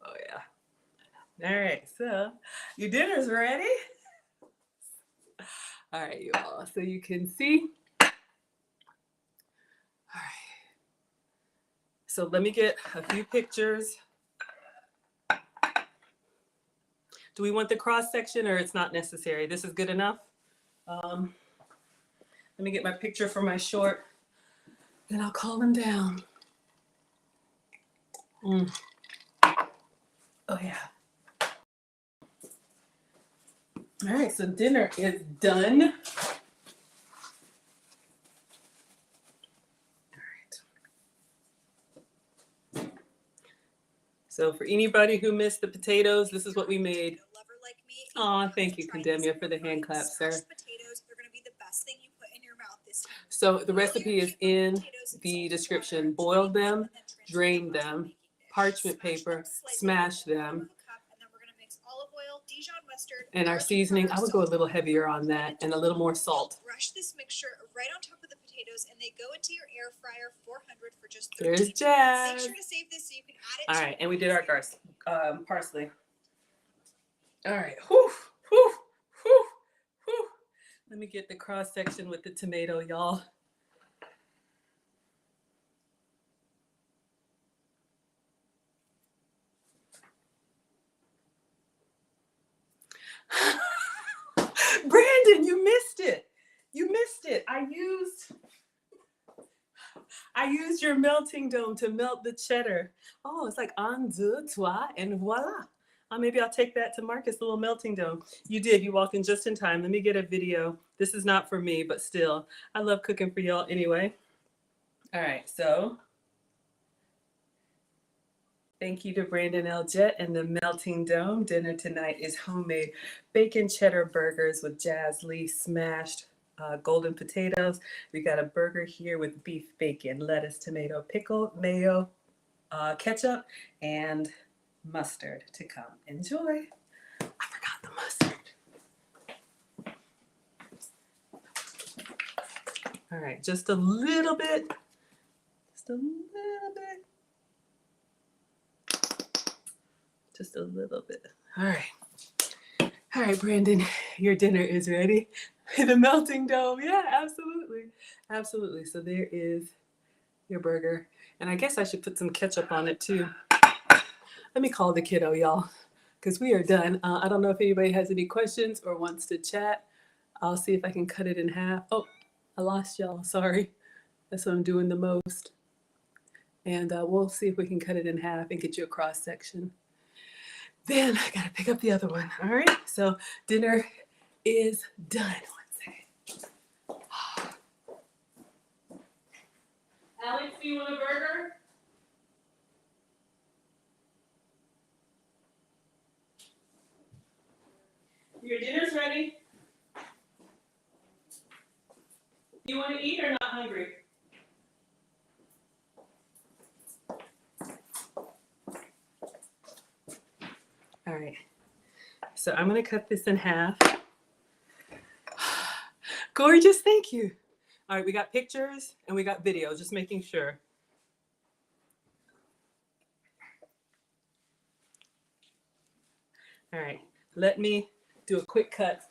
Oh, yeah. All right, so your dinner's ready. All right, you all. So you can see. All right. So let me get a few pictures. Do we want the cross section or it's not necessary? This is good enough. Let me get my picture for my short. Then I'll call them down. Oh, yeah. All right, so dinner is done. All right. So for anybody who missed the potatoes, this is what we made. Oh, thank you, Condemnia, for the hand clap, sir. So the recipe is in the description. Boil them, drain them, parchment paper, smash them. And our seasoning, I would go a little heavier on that and a little more salt. Brush this mixture right on top of the potatoes and they go into your air fryer 400 for just 30 minutes. There's Jazz. Make sure to save this so you can add it. All right, and we did our parsley. All right, whew, whew, whew, whew. Let me get the cross section with the tomato, y'all. Brandon, you missed it. You missed it. I used your melting dome to melt the cheddar. Oh, it's like un, deux, trois, and voila. Maybe I'll take that to Marcus, the little melting dome. You did. You walked in just in time. Let me get a video. This is not for me, but still. I love cooking for y'all anyway. All right, so thank you to Brandon L. Jett and the Melting Dome. Dinner tonight is homemade bacon cheddar burgers with Jazz Lee smashed golden potatoes. We got a burger here with beef bacon, lettuce, tomato, pickle, mayo, ketchup, and mustard to come. Enjoy. I forgot the mustard. All right, just a little bit. Just a little bit. Just a little bit. All right. All right, Brandon, your dinner is ready. The melting dome. Yeah, absolutely. Absolutely. So there is your burger. And I guess I should put some ketchup on it too. Let me call the kiddo, y'all, because we are done. I don't know if anybody has any questions or wants to chat. I'll see if I can cut it in half. Oh, I lost y'all. Sorry. That's what I'm doing the most. And we'll see if we can cut it in half and get you a cross section. Then I gotta pick up the other one. All right, so dinner is done. 1 second. Alex, do you want a burger? Your dinner's ready. You want to eat or not hungry? All right. So I'm going to cut this in half. Gorgeous, thank you. All right, we got pictures and we got video, just making sure. All right, let me do a quick cut.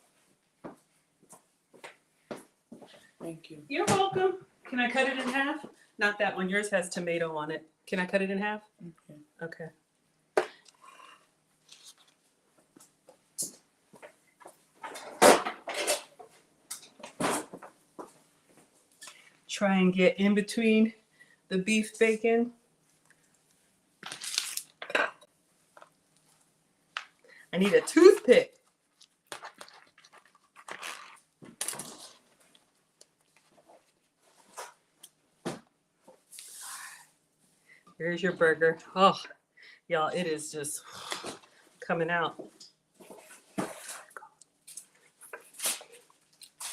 Thank you. You're welcome. Can I cut it in half? Not that one. Yours has tomato on it. Can I cut it in half? Okay. Okay. Try and get in between the beef bacon. I need a toothpick. Here's your burger. Oh, y'all, it is just coming out.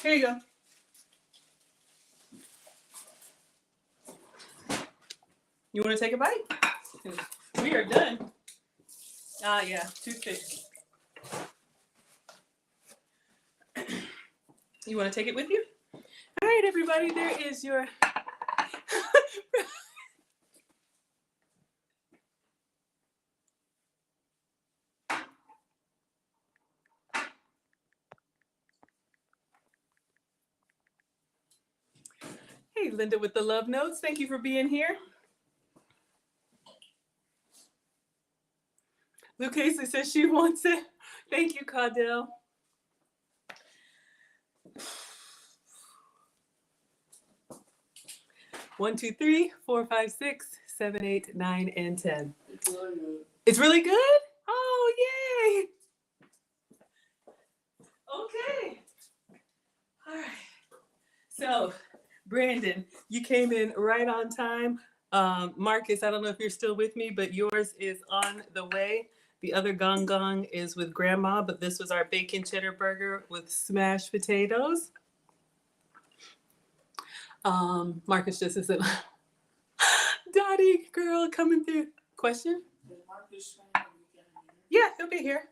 Here you go. You want to take a bite? We are done. Ah, yeah, toothpick. You want to take it with you? All right, everybody, there is your... Hey, Linda with the love notes. Thank you for being here. Lucas says she wants it. Thank you, Caudell. One, two, three, 4, 5, 6, 7, 8, 9, and 10. It's really good. It's really good? Oh, yay! Okay. All right. So, Brandon, you came in right on time. Marcus, I don't know if you're still with me, but yours is on the way. The other gong gong is with Grandma, but this was our bacon cheddar burger with smashed potatoes. Marcus just isn't. Dottie, girl, coming through. Question? Did Marcus say we can Yeah, he'll be here.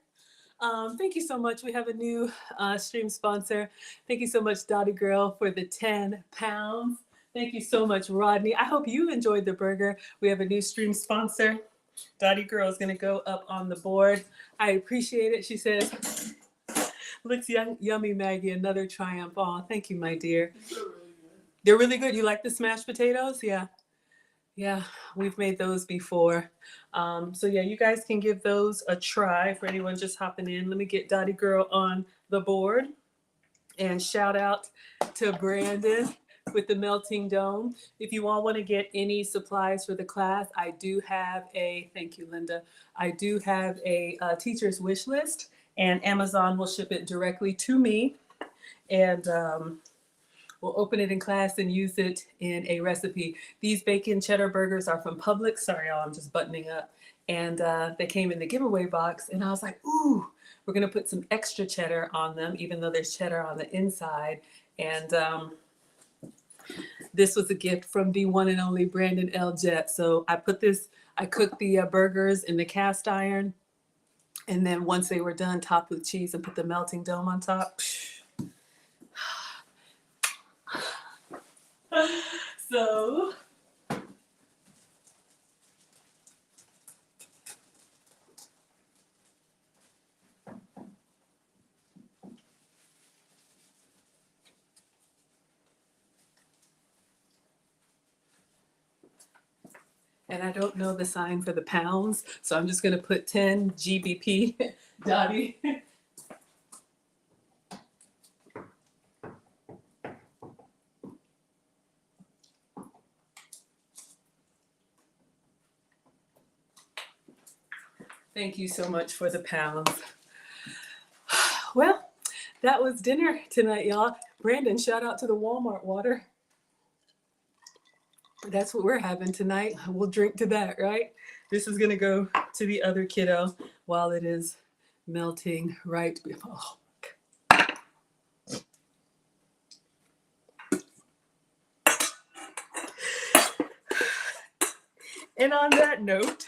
Thank you so much. We have a new stream sponsor. Thank you so much, Dottie Girl, for the 10 pounds. Thank you so much, Rodney. I hope you enjoyed the burger. We have a new stream sponsor. Dottie Girl is going to go up on the board. I appreciate it. She says, looks yummy, Maggie. Another triumph. Oh, thank you, my dear. They're really good. They're really good. You like the smashed potatoes? Yeah. Yeah, we've made those before. So yeah, you guys can give those a try for anyone just hopping in. Let me get Dottie Girl on the board. And shout out to Brandon with the melting dome. If you all want to get any supplies for the class, I do have a, thank you, Linda. I do have a teacher's wish list, and Amazon will ship it directly to me. And we'll open it in class and use it in a recipe. These bacon cheddar burgers are from Publix. Sorry, y'all, I'm just buttoning up. And they came in the giveaway box, and I was like, ooh, we're gonna put some extra cheddar on them, even though there's cheddar on the inside. And this was a gift from the one and only Brandon L. Jett. So I cooked the burgers in the cast iron. And then once they were done, topped with cheese and put the melting dome on top. So, and I don't know the sign for the pounds, so I'm just going to put 10 GBP. Dottie. Thank you so much for the pounds. Well, that was dinner tonight, y'all. Brandon, shout out to the Walmart water. That's what we're having tonight. We'll drink to that, right? This is going to go to the other kiddo while it is melting right. Oh. And on that note,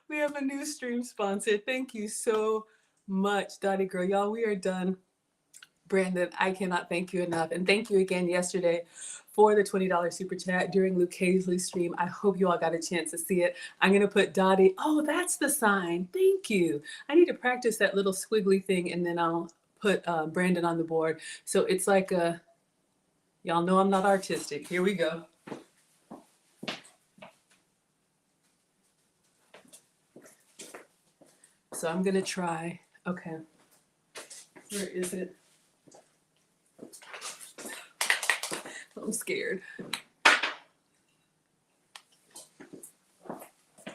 we have a new stream sponsor. Thank you so much, Dottie Girl. Y'all, we are done. Brandon, I cannot thank you enough. And thank you again yesterday for the $20 super chat during Luke Hazley's stream. I hope you all got a chance to see it. I'm going to put Dottie. Oh, that's the sign. Thank you. I need to practice that little squiggly thing, and then I'll put Brandon on the board. So it's like a, y'all know I'm not artistic. Here we go. So I'm going to try. Okay. Where is it? I'm scared.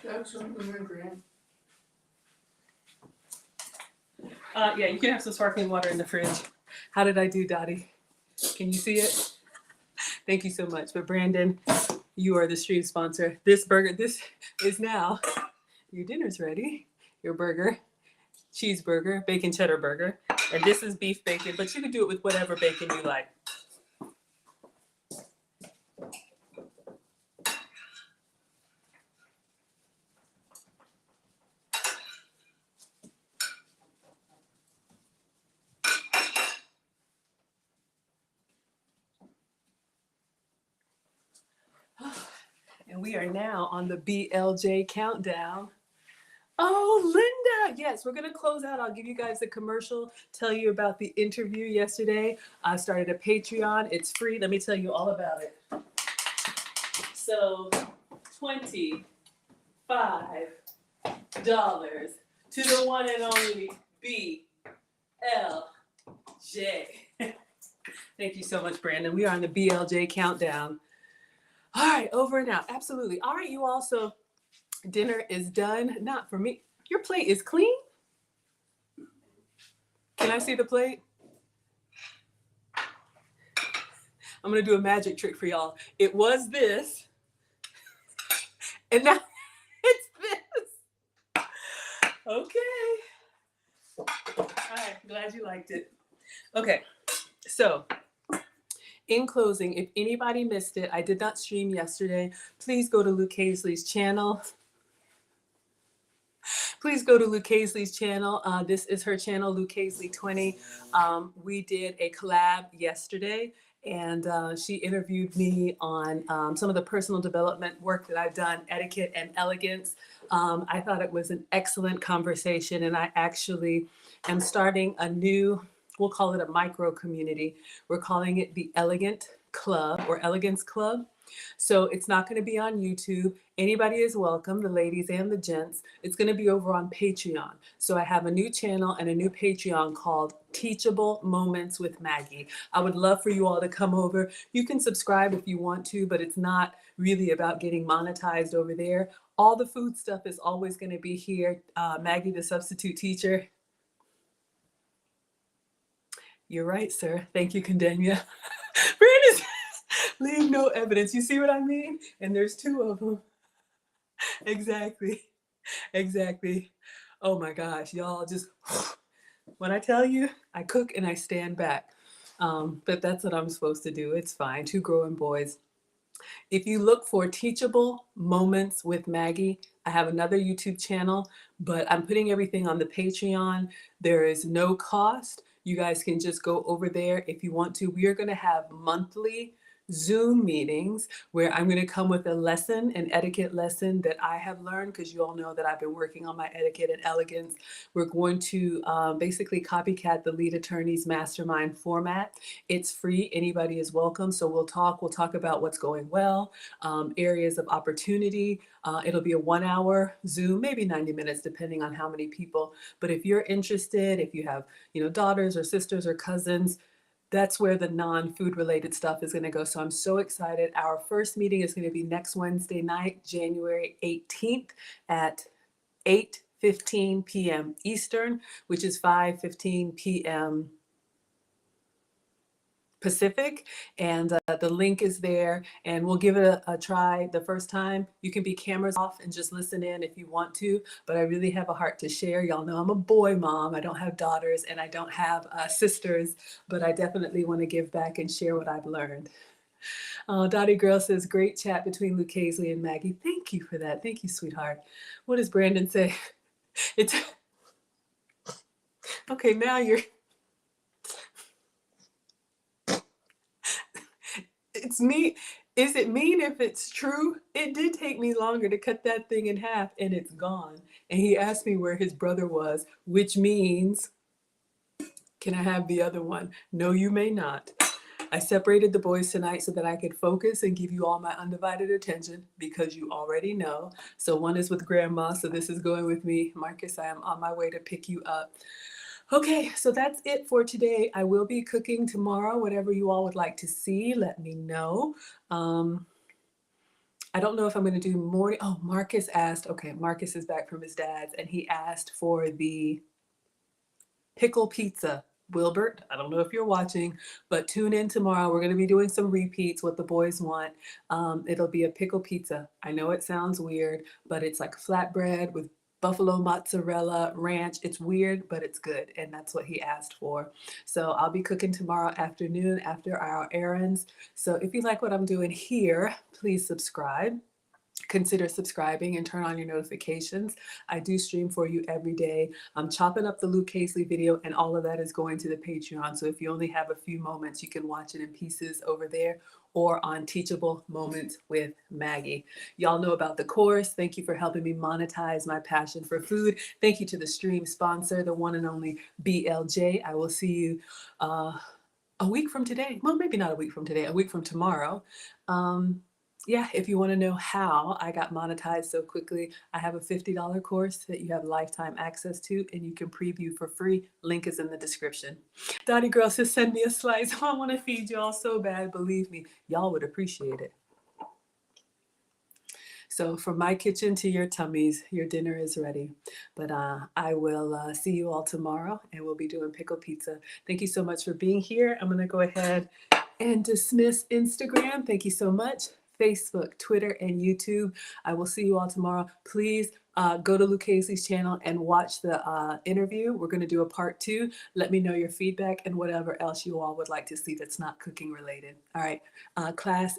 That's something in Grant. Yeah, you can have some sparkling water in the fridge. How did I do, Dottie? Can you see it? Thank you so much. But Brandon, you are the stream sponsor. This is now, your dinner's ready. Your burger, cheeseburger, bacon cheddar burger. And this is beef bacon, but you can do it with whatever bacon you like. And we are now on the BLJ countdown. Oh, Linda. Yes, we're going to close out. I'll give you guys a commercial, tell you about the interview yesterday. I started a Patreon. It's free. Let me tell you all about it. So, $25 to the one and only BLJ. Thank you so much, Brandon. We are on the BLJ countdown. All right, over and out. Absolutely. All right, you all. So dinner is done. Not for me. Your plate is clean? Can I see the plate? I'm going to do a magic trick for y'all. It was this. And now it's this. Okay. All right. Glad you liked it. Okay. So, in closing, if anybody missed it, I did not stream yesterday. Please go to Luke Hazley's channel. Please go to Luke Hazley's channel. This is her channel, Luke Hazley 20. We did a collab yesterday, and she interviewed me on some of the personal development work that I've done, etiquette and elegance. I thought it was an excellent conversation, and I actually am starting a new, we'll call it a micro community. We're calling it the Elegant Club or Elegance Club. So it's not going to be on YouTube. Anybody is welcome, the ladies and the gents. It's going to be over on Patreon. So I have a new channel and a new Patreon called Teachable Moments with Maggie. I would love for you all to come over. You can subscribe if you want to, but it's not really about getting monetized over there. All the food stuff is always going to be here. Maggie, the substitute teacher. You're right, sir. Thank you, Condenia. Brandon's leave no evidence. You see what I mean? And there's two of them. Exactly. Exactly. Oh my gosh, y'all just, when I tell you, I cook and I stand back. But that's what I'm supposed to do. It's fine. Two growing boys. If you look for Teachable Moments with Maggie, I have another YouTube channel, but I'm putting everything on the Patreon. There is no cost. You guys can just go over there if you want to. We are going to have monthly Zoom meetings where I'm going to come with a lesson, an etiquette lesson that I have learned, because you all know that I've been working on my etiquette and elegance. We're going to basically copycat the lead attorney's mastermind format. It's free. Anybody is welcome. So we'll talk about what's going well, areas of opportunity. It'll be a 1 hour Zoom, maybe 90 minutes, depending on how many people. But if you're interested, if you have, daughters or sisters or cousins, that's where the non-food related stuff is going to go. So I'm so excited. Our first meeting is going to be next Wednesday night, January 18th at 8:15 p.m. Eastern, which is 5:15 p.m. Pacific, and the link is there, and we'll give it a try the first time. You can be cameras off and just listen in if you want to, but I really have a heart to share. Y'all know I'm a boy mom. I don't have daughters and I don't have sisters, but I definitely want to give back and share what I've learned. Dottie Girl says, great chat between Luke Hazley and Maggie. Thank you for that. Thank you, sweetheart. What does Brandon say? It's okay, now you're it's me. Is it mean if it's true? It did take me longer to cut that thing in half and it's gone. And he asked me where his brother was, which means, can I have the other one? No, you may not. I separated the boys tonight so that I could focus and give you all my undivided attention because you already know. So one is with grandma, so this is going with me. Marcus, I am on my way to pick you up. Okay, so that's it for today. I will be cooking tomorrow. Whatever you all would like to see, let me know. I don't know if I'm going to do morning. Oh, Marcus asked. Okay, Marcus is back from his dad's, and he asked for the pickle pizza. Wilbert, I don't know if you're watching, but tune in tomorrow. We're going to be doing some repeats, what the boys want. It'll be a pickle pizza. I know it sounds weird, but it's like flatbread with buffalo mozzarella ranch. It's weird, but it's good. And that's what he asked for. So I'll be cooking tomorrow afternoon after our errands. So if you like what I'm doing here, please subscribe. Consider subscribing and turn on your notifications. I do stream for you every day. I'm chopping up the Luke Casey video, and all of that is going to the Patreon. So if you only have a few moments, you can watch it in pieces over there or on Teachable Moments with Maggie. Y'all know about the course. Thank you for helping me monetize my passion for food. Thank you to the stream sponsor, the one and only BLJ. I will see you a week from today. Well, maybe not a week from today, a week from tomorrow. Yeah, if you want to know how I got monetized so quickly, I have a $50 course that you have lifetime access to and you can preview for free. Link is in the description. Dottie Girl says, send me a slice. I want to feed y'all so bad. Believe me, y'all would appreciate it. So from my kitchen to your tummies, your dinner is ready. But I will see you all tomorrow and we'll be doing pickle pizza. Thank you so much for being here. I'm going to go ahead and dismiss Instagram. Thank you so much. Facebook, Twitter, and YouTube. I will see you all tomorrow. Please go to Luke Casey's channel and watch the interview. We're going to do a part 2. Let me know your feedback and whatever else you all would like to see that's not cooking related. All right, class